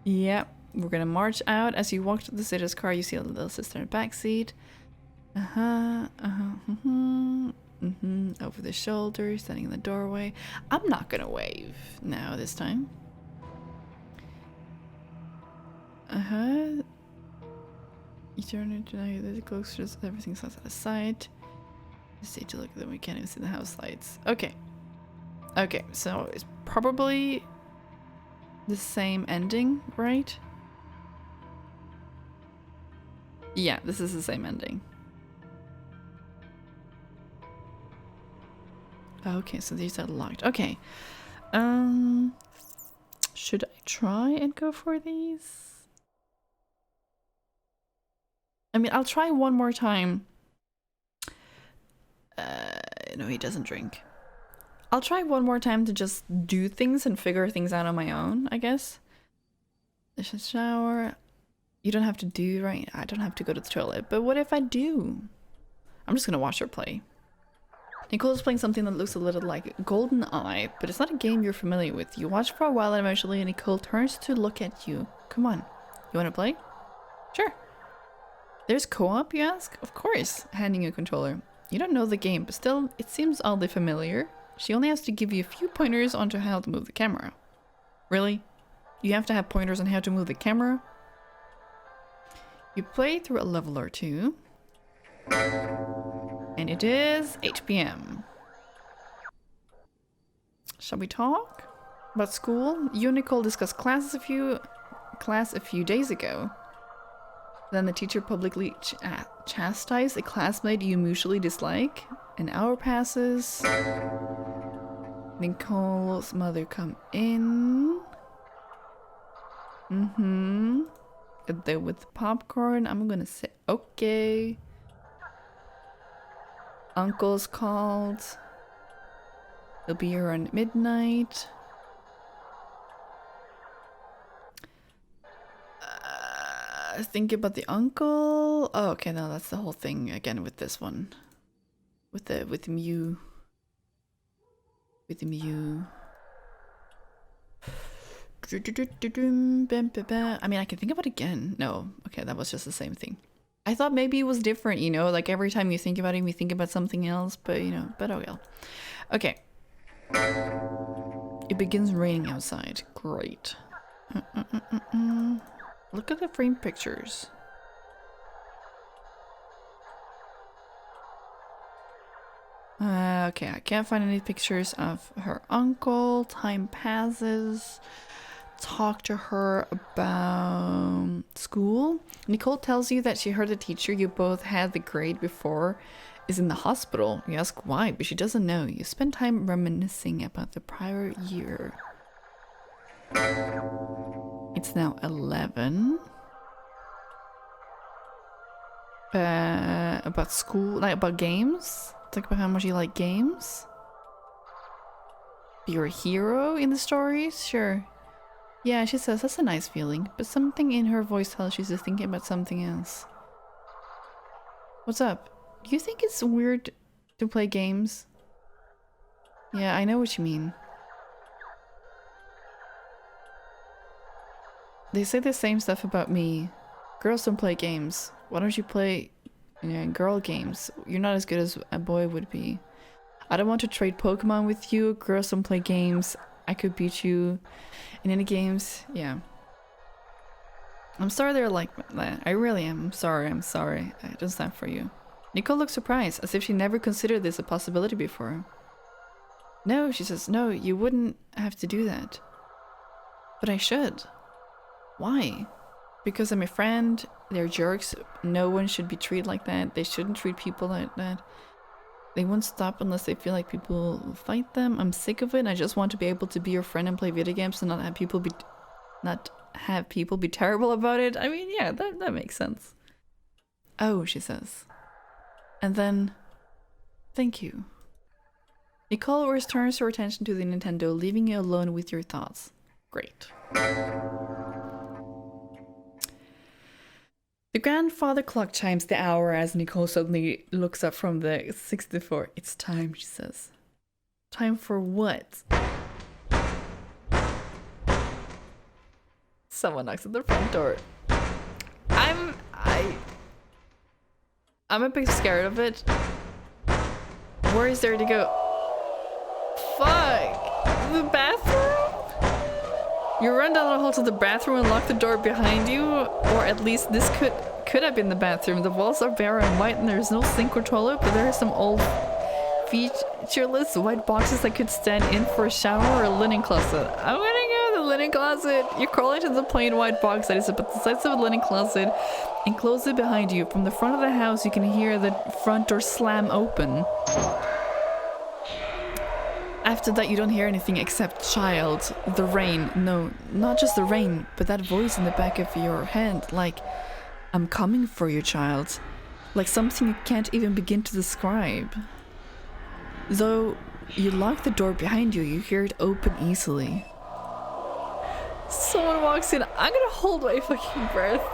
Yep, we're gonna march out. As you walk to the sitter's car, you see a little sister in the back seat. Over the shoulder, standing in the doorway. I'm not gonna wave now this time. You turn into the closer, everything's outside of sight. You see to look at them, we can't even see the house lights. Okay. Okay, so it's probably the same ending, right? Yeah, this is the same ending. Okay, so these are locked. Okay. Should I try and go for these? I mean, I'll try one more time. No, he doesn't drink. I'll try one more time to just do things and figure things out on my own, I guess. There's a shower. You don't have to do, right? I don't have to go to the toilet. But what if I do? I'm just gonna watch her play. Nicole's playing something that looks a little like Golden Eye, but it's not a game you're familiar with. You watch for a while and eventually Nicole turns to look at you. Come on. You wanna play? Sure. There's co-op, you ask? Of course. Handing you a controller. You don't know the game, but still, it seems oddly familiar. She only has to give you a few pointers onto how to move the camera. Really? You have to have pointers on how to move the camera? You play through a level or two. And it is 8 p.m. Shall we talk about school? You and Nicole discussed class a few days ago. Then the teacher publicly chastised a classmate you mutually dislike. An hour passes. Nicole's mother come in. There with the popcorn. I'm gonna say okay. Uncle's called. He'll be here around midnight. Think about the uncle. Oh, okay, no, that's the whole thing again with this one. With Mew. With Mew. I mean, I can think about it again. No, okay, that was just the same thing. I thought maybe it was different, you know, like every time you think about it, you think about something else, but you know, but oh well. Okay. It begins raining outside. Great. Look at the frame pictures. Okay, I can't find any pictures of her uncle. Time passes. Talk to her about school. Nicole tells you that she heard the teacher you both had the grade before is in the hospital. You ask why, but she doesn't know. You spend time reminiscing about the prior year. It's now 11. About school, like about games. Talk about how much you like games. You're a hero in the stories? Sure. Yeah, she says that's a nice feeling, but something in her voice tells she's just thinking about something else. What's up? Do you think it's weird to play games? Yeah, I know what you mean. They say the same stuff about me. Girls don't play games. Why don't you play girl games? You're not as good as a boy would be. I don't want to trade Pokemon with you. Girls don't play games. I could beat you in any games. Yeah. I'm sorry they're like that. I really am. I'm sorry. I don't stand for you. Nicole looks surprised, as if she never considered this a possibility before. No, she says, no, you wouldn't have to do that. But I should. Why? Because I'm a friend. They're jerks. No one should be treated like that. They shouldn't treat people like that. They won't stop unless they feel like people fight them. I'm sick of it. I just want to be able to be your friend and play video games and not have people be terrible about it. I mean, yeah, that makes sense. Oh, she says. And then, thank you. Nicole returns her attention to the Nintendo, leaving you alone with your thoughts. Great. The grandfather clock chimes the hour as Nicole suddenly looks up from the 64. It's time, she says. Time for what? Someone knocks at the front door. I'm a bit scared of it. Where is there to go? Fuck! The bathroom? You run down the hall to the bathroom and lock the door behind you, or at least this could have been the bathroom. The walls are bare and white and there's no sink or toilet, but there are some old featureless white boxes that could stand in for a shower or a linen closet. I'm gonna go to the linen closet. You crawl into the plain white box that is about the size of a linen closet and close it behind you. From the front of the house you can hear the front door slam open. After that, you don't hear anything except child, the rain. No, not just the rain, but that voice in the back of your head, like, I'm coming for you, child. Like something you can't even begin to describe. Though you lock the door behind you, you hear it open easily. Someone walks in. I'm gonna hold my fucking breath.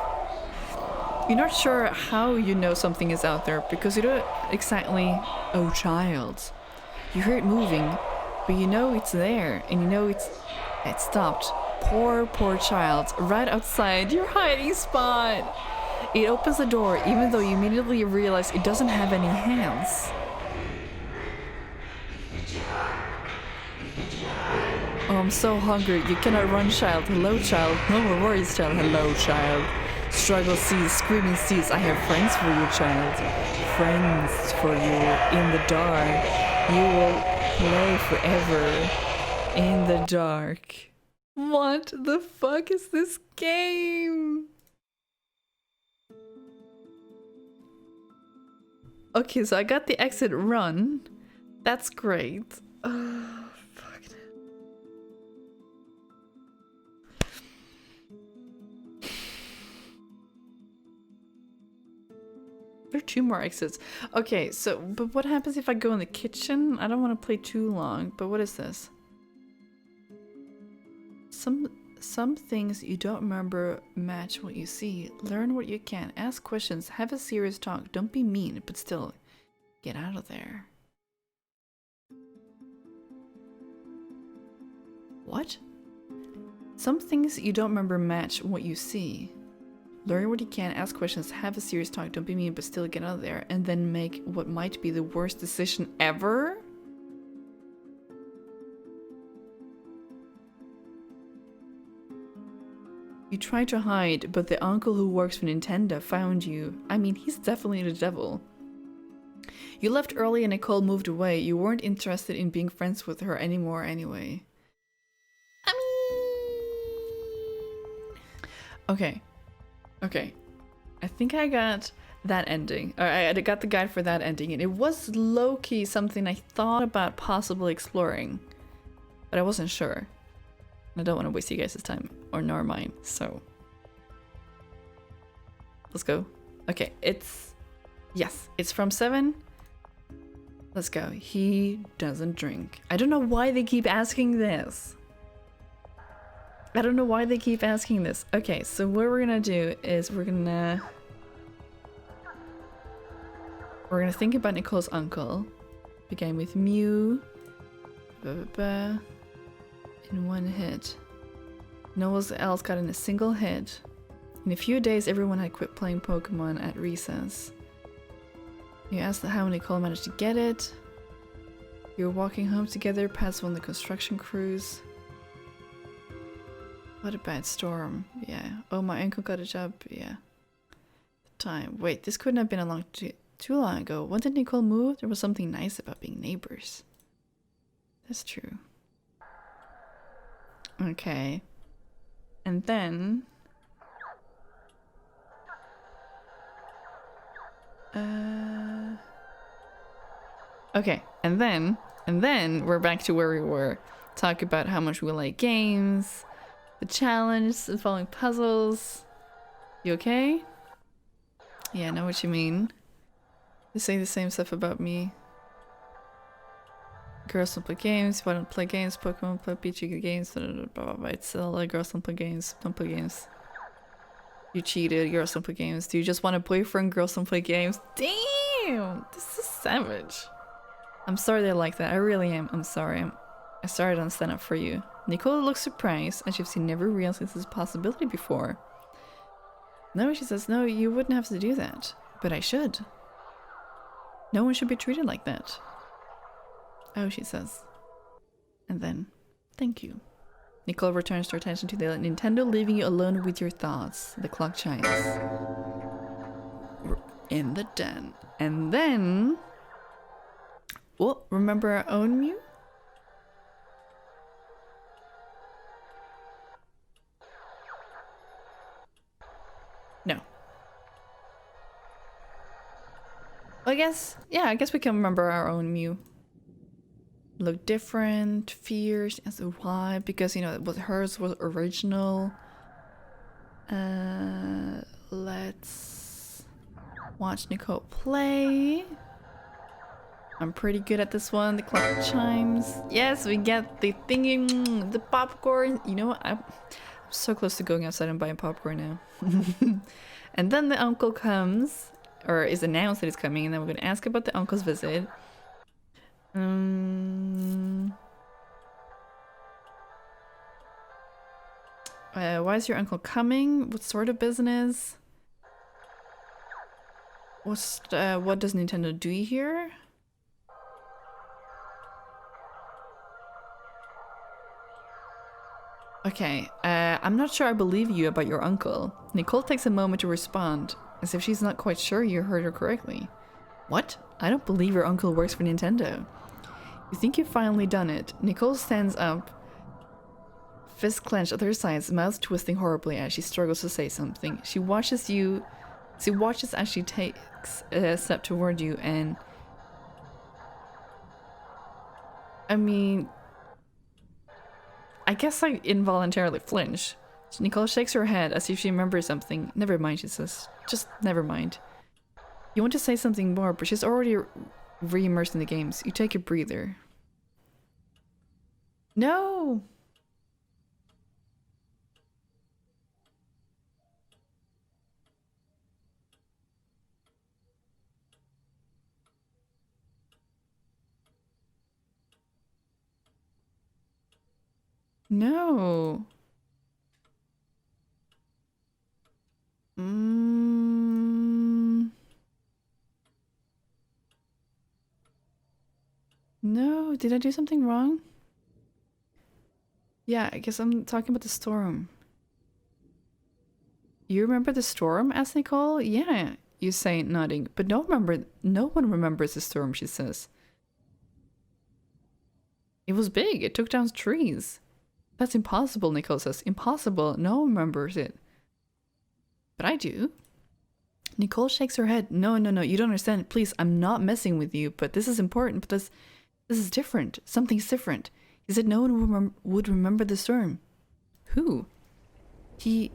You're not sure how you know something is out there, because you don't exactly, oh child. You hear it moving. But you know it's there, and you know it stopped. Poor child, right outside your hiding spot. It opens the door, even though you immediately realize it doesn't have any hands. Oh, I'm so hungry. You cannot run, child. Hello, child. No more worries, child. Hello, child. Struggle cease, screaming cease. I have friends for you, child. Friends for you in the dark. You will play forever in the dark. What the fuck is this game? Okay, so I got the exit run. That's great. Oh, fuck. There are 2 more exits. Okay, so, but what happens if I go in the kitchen? I don't want to play too long, but what is this? Some things you don't remember match what you see. Learn what you can. Ask questions. Have a serious talk. Don't be mean, but still, get out of there. What? Some things you don't remember match what you see. Learn what you can, ask questions, have a serious talk, don't be mean, but still get out of there, and then make what might be the worst decision ever? You tried to hide, but the uncle who works for Nintendo found you. I mean, he's definitely the devil. You left early and Nicole moved away. You weren't interested in being friends with her anymore anyway. I mean... Okay. Okay. I think I got that ending. Or I got the guide for that ending, and it was low-key something I thought about possibly exploring. But I wasn't sure. I don't want to waste you guys' time, or nor mine, so... Let's go. Okay, it's... Yes, it's from 7. Let's go. He doesn't drink. I don't know why they keep asking this. I don't know why they keep asking this. Okay, so what we're gonna do is we're gonna think about Nicole's uncle. Began with Mew. In one hit. No one else got in a single hit. In a few days, everyone had quit playing Pokemon at recess. You asked how Nicole managed to get it. You were walking home together past one of the construction crews. What a bad storm. Yeah. Oh, my uncle got a job. Yeah. Time. Wait, this couldn't have been too long ago. When did Nicole move? There was something nice about being neighbors. That's true. Okay. And then... Okay, and then we're back to where we were. Talk about how much we like games, the challenge, the following puzzles. You okay? Yeah, I know what you mean. They say the same stuff about me. Girls don't play games, why don't play games, Pokemon play BG games, blah, blah, blah, blah. It's all like girls don't play games, don't play games. You cheated, girls don't play games. Do you just want a boyfriend, girls don't play games? Damn! This is savage. I'm sorry they like that, I really am. I'm sorry. I started on stand up for you. Nicole looks surprised, as if she never realized this is a possibility before. No, she says, no, you wouldn't have to do that. But I should. No one should be treated like that. Oh, she says. And then, thank you. Nicole returns her attention to the Nintendo, leaving you alone with your thoughts. The clock chimes. We're in the den. And then... Oh, remember our own Mew? No. I guess we can remember our own Mew. Look different, fierce, as to why, because, you know, what hers was original. Let's watch Nicole play. I'm pretty good at this one. The clock chimes. Yes, we get the thingy, the popcorn. You know what? I'm so close to going outside and buying popcorn now. And then the uncle comes, or is announced that he's coming, and then we're going to ask about the uncle's visit. Why is your uncle coming? What sort of business? What does Nintendo do here? Okay, I'm not sure I believe you about your uncle. Nicole takes a moment to respond, as if she's not quite sure you heard her correctly. What? I don't believe your uncle works for Nintendo. You think you've finally done it. Nicole stands up, fist clenched at her sides, mouth twisting horribly as she struggles to say something. She watches as she takes a step toward you, and... I mean... I guess I involuntarily flinch. Nicole shakes her head as if she remembers something. Never mind, she says. Just never mind. You want to say something more, but she's already re-immersed in the games. You take a breather. No! No. No, did I do something wrong? Yeah, I guess I'm talking about the storm. You remember the storm? Asked Nicole. Yeah, you say, nodding. But no one remembers the storm, she says. It was big. It took down trees. That's impossible, Nicole says. Impossible. No one remembers it. But I do. Nicole shakes her head. No, you don't understand. Please, I'm not messing with you, but this is important because this is different. Something's different. He said no one would remember the storm. Who? He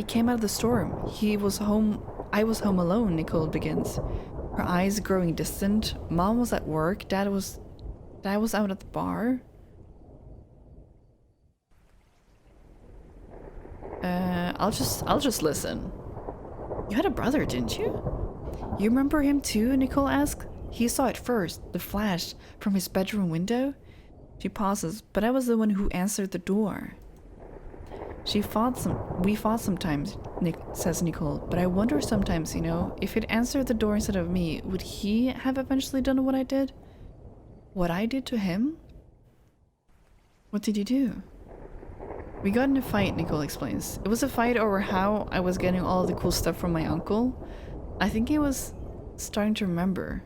came out of the storm. He was home. I was home alone, Nicole begins. Her eyes growing distant. Mom was at work. Dad was out at the bar. I'll just listen. You had a brother, didn't you? You remember him too? Nicole asks. He saw it first, the flash from his bedroom window. She pauses, but I was the one who answered the door. We fought sometimes, says Nicole, but I wonder sometimes, if he'd answered the door instead of me, would he have eventually done what I did? What I did to him? What did you do? We got in a fight, Nicole explains. It was a fight over how I was getting all the cool stuff from my uncle. I think he was starting to remember.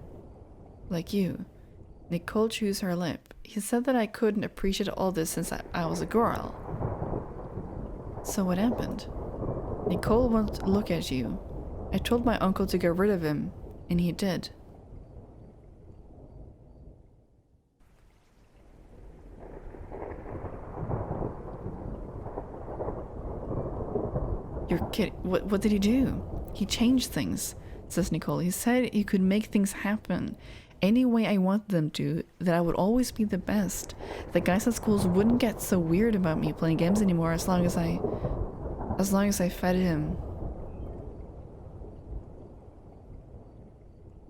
Like you. Nicole chews her lip. He said that I couldn't appreciate all this since I was a girl. So what happened? Nicole won't look at you. I told my uncle to get rid of him, and he did. You're kidding. What did he do? He changed things, says Nicole. He said he could make things happen any way I wanted them to, that I would always be the best. The guys at schools wouldn't get so weird about me playing games anymore as long as I fed him.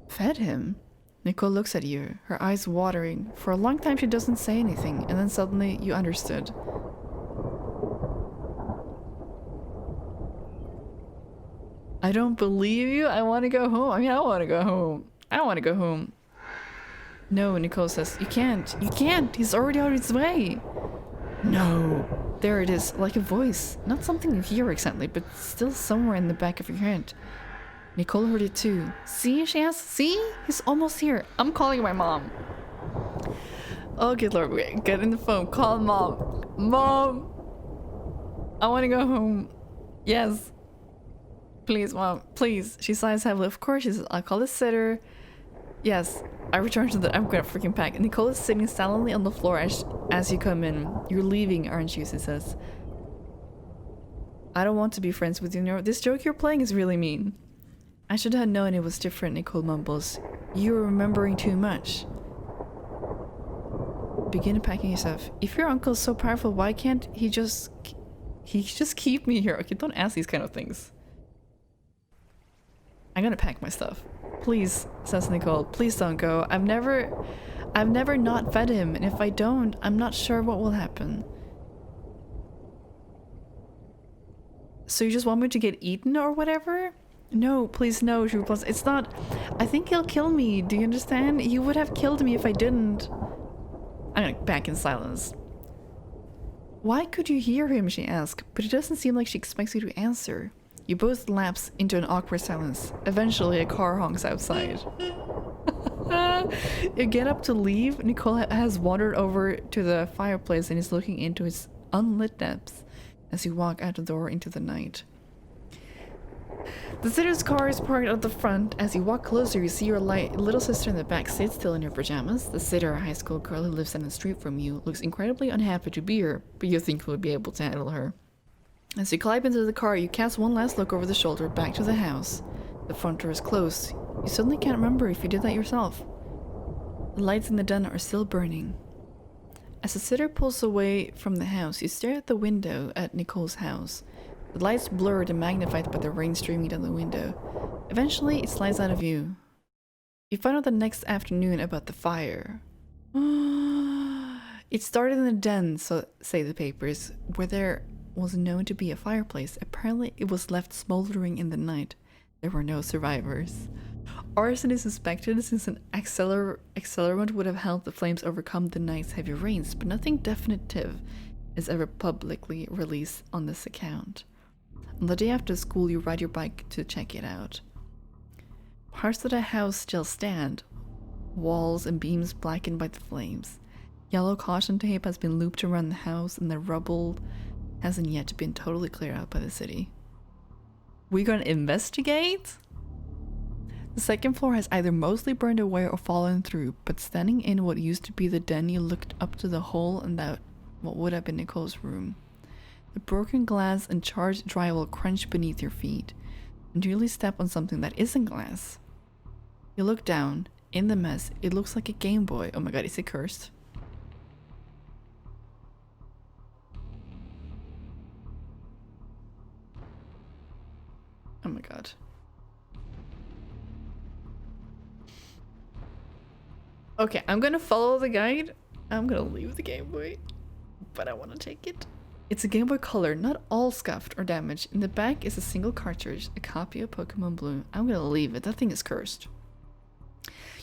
Fed him? Nicole looks at you, her eyes watering. For a long time she doesn't say anything, and then suddenly you understood. I don't believe you. I want to go home. I want to go home. I want to go home. No, Nicole says. You can't. You can't. He's already on his way. No. There it is, like a voice. Not something you hear exactly, but still somewhere in the back of your head. Nicole heard it too. See, she asks. See? He's almost here. I'm calling my mom. Oh, good Lord. Wait, get in the phone. Call mom. Mom! I want to go home. Yes. Please, Mom, please. She sighs heavily. Of course, she says, I'll call the sitter. Yes, I return to the... I'm gonna freaking pack. Nicole is sitting silently on the floor as you come in. You're leaving, aren't you? She says. I don't want to be friends with you. This joke you're playing is really mean. I should have known it was different, Nicole mumbles. You were remembering too much. Begin packing yourself. If your uncle's so powerful, why can't he just keep me here? Okay, don't ask these kind of things. I'm gonna pack my stuff. Please, says Nicole. Please don't go. I've never not fed him, and if I don't, I'm not sure what will happen. So you just want me to get eaten or whatever? No, please no, she replies. It's not. I think he'll kill me. Do you understand? He would have killed me if I didn't. I'm gonna pack in silence. Why could you hear him? She asks, but it doesn't seem like she expects you to answer. You both lapse into an awkward silence. Eventually, a car honks outside. You get up to leave. Nicole has wandered over to the fireplace and is looking into its unlit depths as you walk out the door into the night. The sitter's car is parked at the front. As you walk closer, you see your little sister in the back sit still in her pajamas. The sitter, a high school girl who lives down the street from you, looks incredibly unhappy to be here, but you think you would be able to handle her. As you climb into the car, you cast one last look over the shoulder back to the house. The front door is closed. You suddenly can't remember if you did that yourself. The lights in the den are still burning. As the sitter pulls away from the house, you stare at the window at Nicole's house. The lights blurred and magnified by the rain streaming down the window. Eventually, it slides out of view. You find out the next afternoon about the fire. It started in the den, so say the papers, where there was known to be a fireplace. Apparently, it was left smoldering in the night. There were no survivors. Arson is suspected since an accelerant would have helped the flames overcome the night's heavy rains, but nothing definitive is ever publicly released on this account. On the day after school, you ride your bike to check it out. Parts of the house still stand, walls and beams blackened by the flames. Yellow caution tape has been looped around the house, and the rubble hasn't yet been totally cleared out by the city. We're gonna investigate? The second floor has either mostly burned away or fallen through, but standing in what used to be the den, you looked up to the hole in that what would have been Nicole's room. The broken glass and charred drywall crunch beneath your feet, and you nearly step on something that isn't glass. You look down. In the mess, it looks like a Game Boy. Oh my god, is it cursed? Oh my god. Okay, I'm gonna follow the guide. I'm gonna leave the Game Boy, but I want to take it. It's a Game Boy Color, not all scuffed or damaged. In the back is a single cartridge, a copy of Pokemon Blue. I'm gonna leave it. That thing is cursed.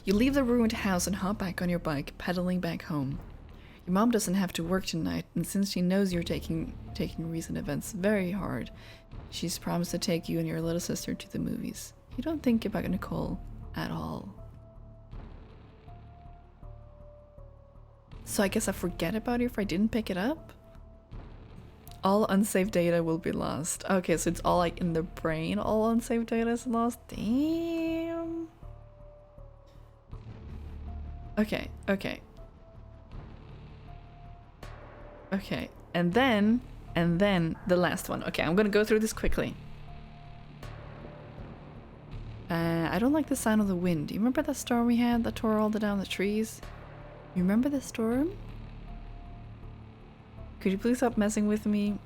You leave the ruined house and hop back on your bike, pedaling back home. Your mom doesn't have to work tonight, and since she knows you're taking recent events very hard, she's promised to take you and your little sister to the movies. You don't think about Nicole at all. So I guess I forget about it if I didn't pick it up? All unsaved data will be lost. Okay, so it's all like in the brain, all unsaved data is lost? Damn. Okay. Okay, and then the last one. Okay, I'm gonna go through this quickly. I don't like the sound of the wind. You remember that storm we had that tore all down the trees? You remember the storm? Could you please stop messing with me?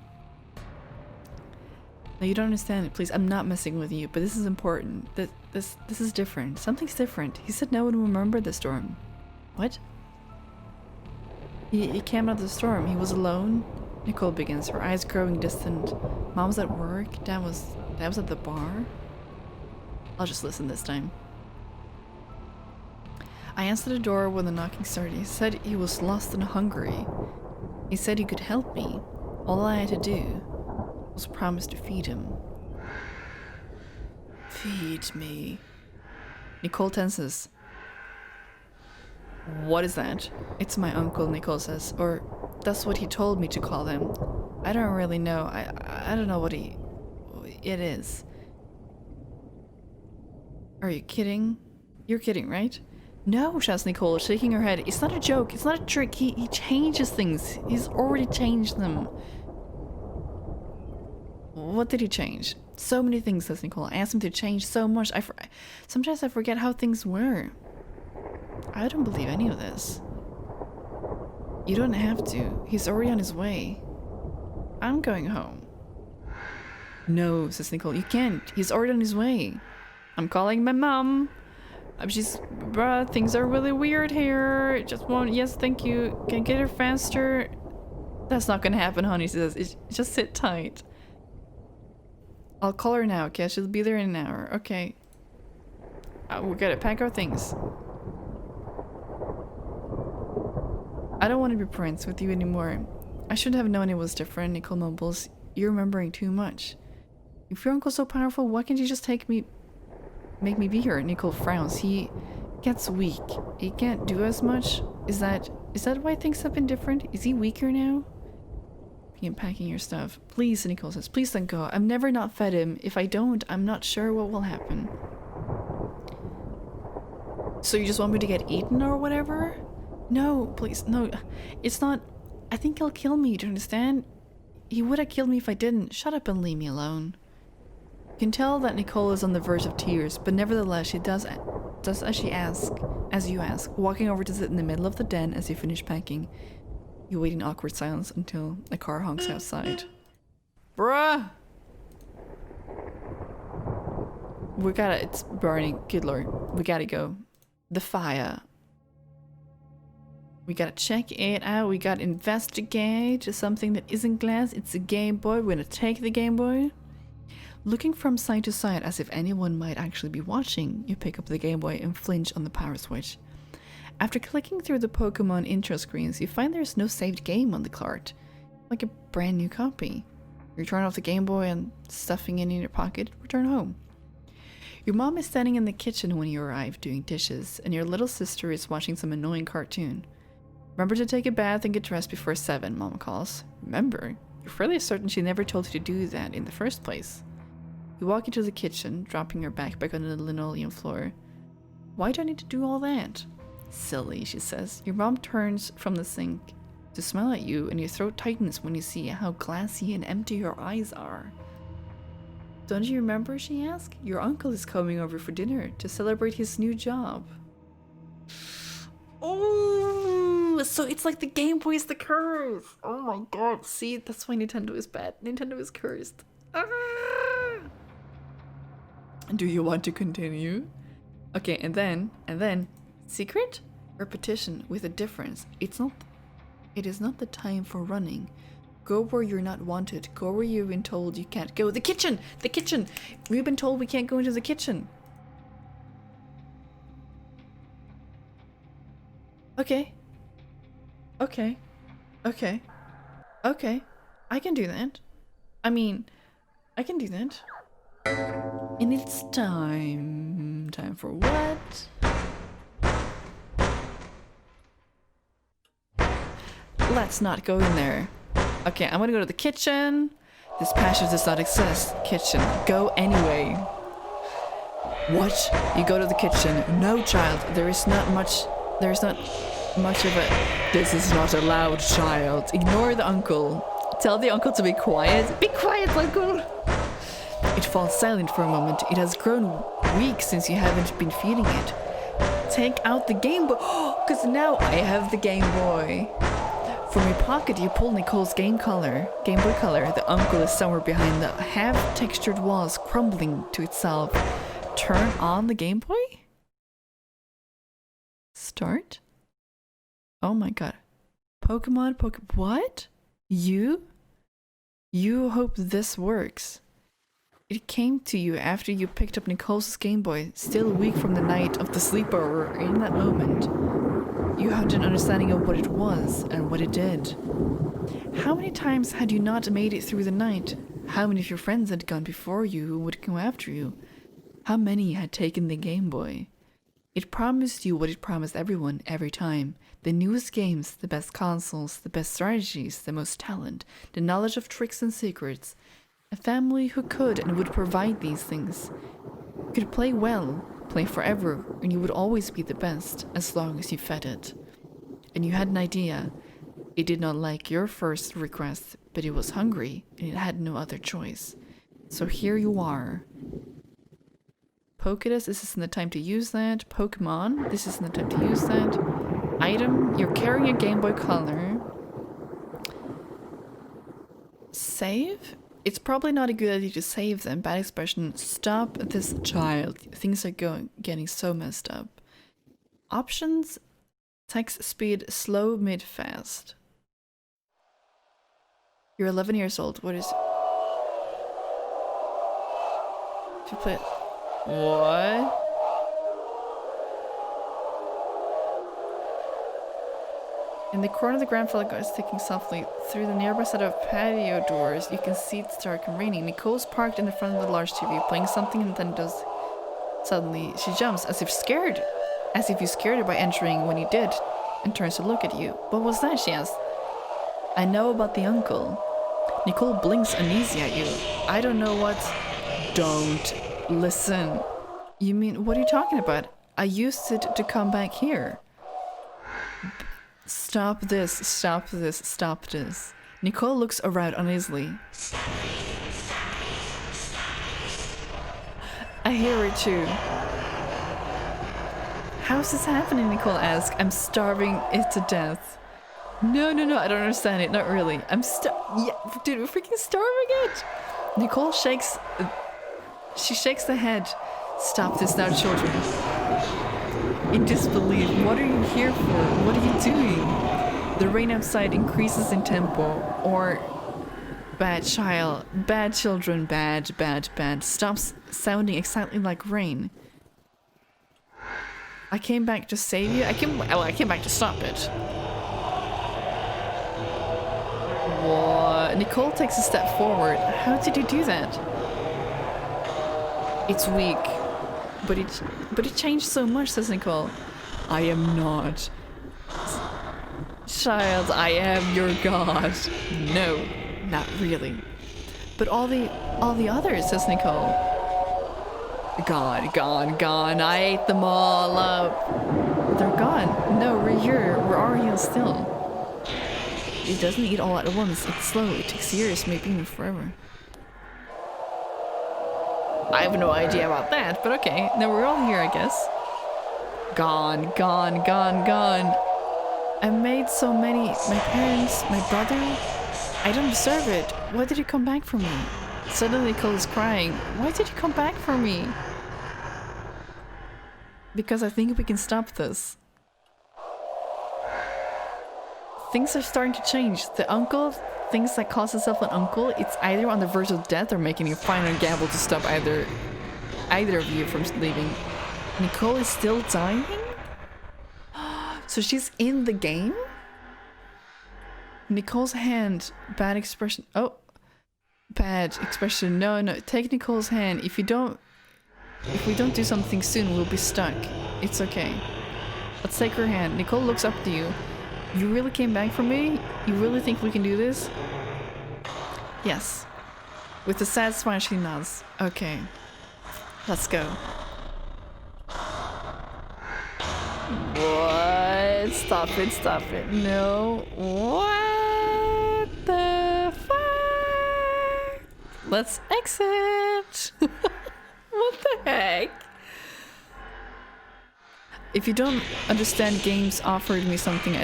No, you don't understand it. Please, I'm not messing with you, but this is important. This is different. Something's different. He said no one will remember the storm. What? He came out of the storm. He was alone. Nicole begins, her eyes growing distant. Mom was at work. Dad was at the bar. I'll just listen this time. I answered the door when the knocking started. He said he was lost and hungry. He said he could help me. All I had to do was promise to feed him. Feed me. Nicole tenses. What is that? It's my uncle, Nicole says. Or that's what he told me to call him. I don't really know. I don't know what it is. Are you kidding? You're kidding, right? No, shouts Nicole, shaking her head. It's not a joke. It's not a trick. He changes things. He's already changed them. What did he change? So many things, says Nicole. I asked him to change so much. Sometimes I forget how things were. I don't believe any of this. You don't have to. He's already on his way. I'm going home. No, says Nicole. You can't. He's already on his way. I'm calling my mom. Bruh, things are really weird here. Just won't. Yes, thank you. Can I get her faster? That's not gonna happen, honey, she says. Just sit tight. I'll call her now, okay? She'll be there in an hour. Okay. We gotta pack our things. I don't want to be friends with you anymore. I should have known it was different, Nicole mumbles. You're remembering too much. If your uncle's so powerful, why can't you just make me be here? Nicole frowns. He gets weak. He can't do as much. Is that why things have been different? Is he weaker now? Begin packing your stuff. Please, Nicole says. Please don't go. I've never not fed him. If I don't, I'm not sure what will happen. So you just want me to get eaten or whatever? No, please, no. It's not. I think he'll kill me, do you understand? He would have killed me if I didn't. Shut up and leave me alone. You can tell that Nicole is on the verge of tears, but nevertheless she does as you ask, walking over to sit in the middle of the den as you finish packing. You wait in awkward silence until a car honks outside. Bruh! It's burning. Good lord. We gotta go. The fire. We gotta check it out. We gotta investigate something that isn't glass. It's a Game Boy. We're gonna take the Game Boy. Looking from side to side as if anyone might actually be watching, you pick up the Game Boy and flinch on the power switch. After clicking through the Pokemon intro screens, you find there's no saved game on the cart. Like a brand new copy. You turn off the Game Boy and stuffing it in your pocket, return home. Your mom is standing in the kitchen when you arrive doing dishes, and your little sister is watching some annoying cartoon. Remember to take a bath and get dressed before 7, Mom calls. Remember? You're fairly certain she never told you to do that in the first place. You walk into the kitchen, dropping your backpack on the linoleum floor. Why do I need to do all that? Silly, she says. Your mom turns from the sink to smile at you, and your throat tightens when you see how glassy and empty your eyes are. Don't you remember, she asks? Your uncle is coming over for dinner to celebrate his new job. Oh, so it's like the Game Boy is the curse. Oh my god. See, that's why Nintendo is bad. Nintendo is cursed. Ah! Do you want to continue? Okay, and then, secret? Repetition with a difference. It is not the time for running. Go where you're not wanted. Go where you've been told you can't go. The kitchen! The kitchen! We've been told we can't go into the kitchen. Okay. Okay. Okay. Okay. I can do that. I mean, I can do that. And it's time. Time for what? Let's not go in there. Okay, I'm gonna go to the kitchen. This passage does not exist. Kitchen. Go anyway. What? You go to the kitchen. No, child. There is not much of a... This is not allowed, child. Ignore the uncle. Tell the uncle to be quiet. Be quiet, uncle. It falls silent for a moment. It has grown weak since you haven't been feeding it. Take out the Game Boy. Because now I have the Game Boy. From your pocket, you pull Nicole's Game Boy Color. The uncle is somewhere behind the half-textured walls, crumbling to itself. Turn on the Game Boy? Start? Oh my god. What? You hope this works. It came to you after you picked up Nicole's Game Boy, still weak from the night of the sleepover. In that moment, you had an understanding of what it was and what it did. How many times had you not made it through the night? How many of your friends had gone before you who would come after you? How many had taken the Game Boy? It promised you what it promised everyone every time. The newest games, the best consoles, the best strategies, the most talent, the knowledge of tricks and secrets. A family who could and would provide these things. You could play well, play forever, and you would always be the best as long as you fed it. And you had an idea. It did not like your first request, but it was hungry, and it had no other choice. So here you are. Pokédex, this isn't the time to use that. Pokemon, this isn't the time to use that. Item, you're carrying a Game Boy Color. Save? It's probably not a good idea to save them. Bad expression. Stop this child. Things are getting so messed up. Options. Text speed. Slow, mid, fast. You're 11 years old. What is... To play... What? In the corner, the grandfather is ticking softly. Through the nearby set of patio doors, you can see it's dark and raining. Nicole's parked in the front of the large TV, playing something, and then does... Suddenly, she jumps, as if scared. As if you scared her by entering when you did, and turns to look at you. What was that, she asks. I know about the uncle. Nicole blinks uneasy at you. I don't know what... Don't listen. You mean, what are you talking about? I used it to come back here. Stop this, stop this, stop this. Nicole looks around uneasily. I hear it too. How's this happening, Nicole asks. I'm starving it to death. No, I don't understand it, not really. Yeah, dude, we're freaking starving it. Nicole shakes the head. Stop this now, children. In disbelief. What are you here for? What are you doing? The rain outside increases in tempo. Or bad children, bad. Stops sounding exactly like rain. I came back to save you. I came back to stop it. What? Nicole takes a step forward. How did you do that? It's weak. But it changed so much, says Nicole. I am not. Child, I am your god. No, not really. But all the others, says Nicole. Gone. I ate them all up. They're gone. No, we're here. We're Ariel still. It doesn't eat all at once. It's slow. It takes years, maybe even forever. I have no idea about that, but okay. Now we're all here, I guess. Gone. I made so many. My parents, my brother. I don't deserve it. Why did you come back for me? Suddenly Nicole is crying. Why did you come back for me? Because I think we can stop this. Things are starting to change. The uncle thinks that calls himself an uncle. It's either on the verge of death or making a final gamble to stop either of you from leaving. Nicole is still dying? So she's in the game? Nicole's hand. Bad expression. Oh. Bad expression. No. Take Nicole's hand. If we don't do something soon, we'll be stuck. It's okay. Let's take her hand. Nicole looks up to you. You really came back for me? You really think we can do this? Yes. With a sad smile, she nods. Okay. Let's go. What? Stop it. No. What the fuck? Let's exit. What the heck? If you don't understand, games offered me something I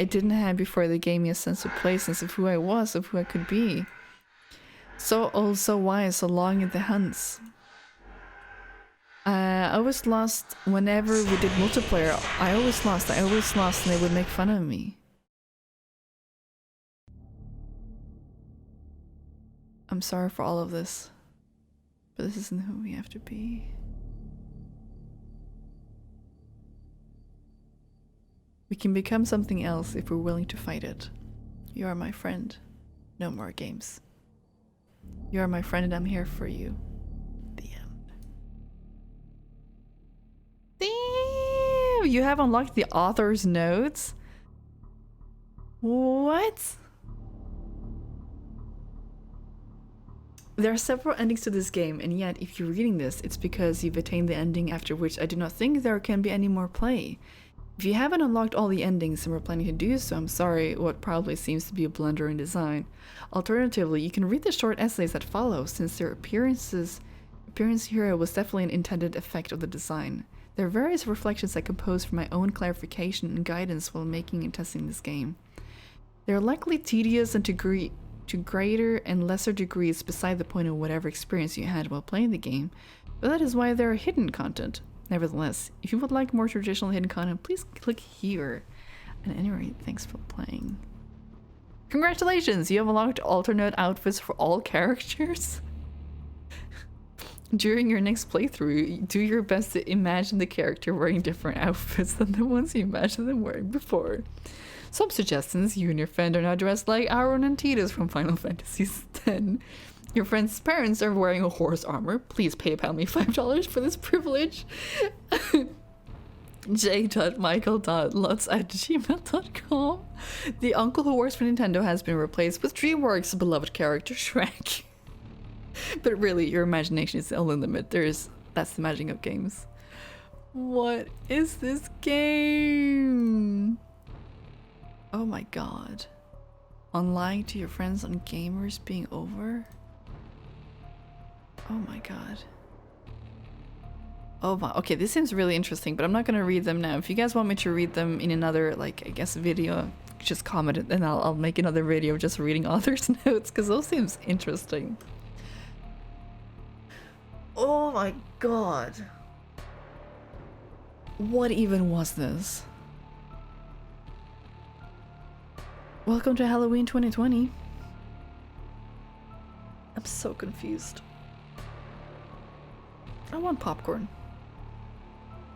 didn't have before. They gave me a sense of place, sense of who I was, of who I could be. So old, so wise, so long in the hunts. I was lost whenever we did multiplayer. I always lost, and they would make fun of me. I'm sorry for all of this, but this isn't who we have to be. We can become something else if we're willing to fight it. You are my friend. No more games. You are my friend and I'm here for you. The end. Damn! You have unlocked the author's notes? What? There are several endings to this game, and yet if you're reading this, it's because you've attained the ending after which I do not think there can be any more play. If you haven't unlocked all the endings and were planning to do so, I'm sorry, what probably seems to be a blunder in design. Alternatively, you can read the short essays that follow, since their appearance here was definitely an intended effect of the design. There are various reflections I composed for my own clarification and guidance while making and testing this game. They are likely tedious and to greater and lesser degrees beside the point of whatever experience you had while playing the game, but that is why they are hidden content. Nevertheless, if you would like more traditional hidden content, please click here. And anyway, thanks for playing. Congratulations! You have unlocked alternate outfits for all characters. During your next playthrough, do your best to imagine the character wearing different outfits than the ones you imagined them wearing before. Some suggestions: you and your friend are now dressed like Aaron and Titus from Final Fantasy X. Your friend's parents are wearing a horse armor. Please PayPal me $5 for this privilege. j.michael.lutz@gmail.com. The uncle who works for Nintendo has been replaced with DreamWorks' beloved character Shrek. But really, your imagination is the only limit. That's the magic of games. What is this game? Oh my god. On lying to your friends on gamers being over? Oh my god. Oh my, okay, this seems really interesting, but I'm not gonna read them now. If you guys want me to read them in another, like, I guess video, just comment it and I'll make another video just reading author's notes, because those seems interesting. Oh my god. What even was this? Welcome to Halloween 2020. I'm so confused. I want popcorn.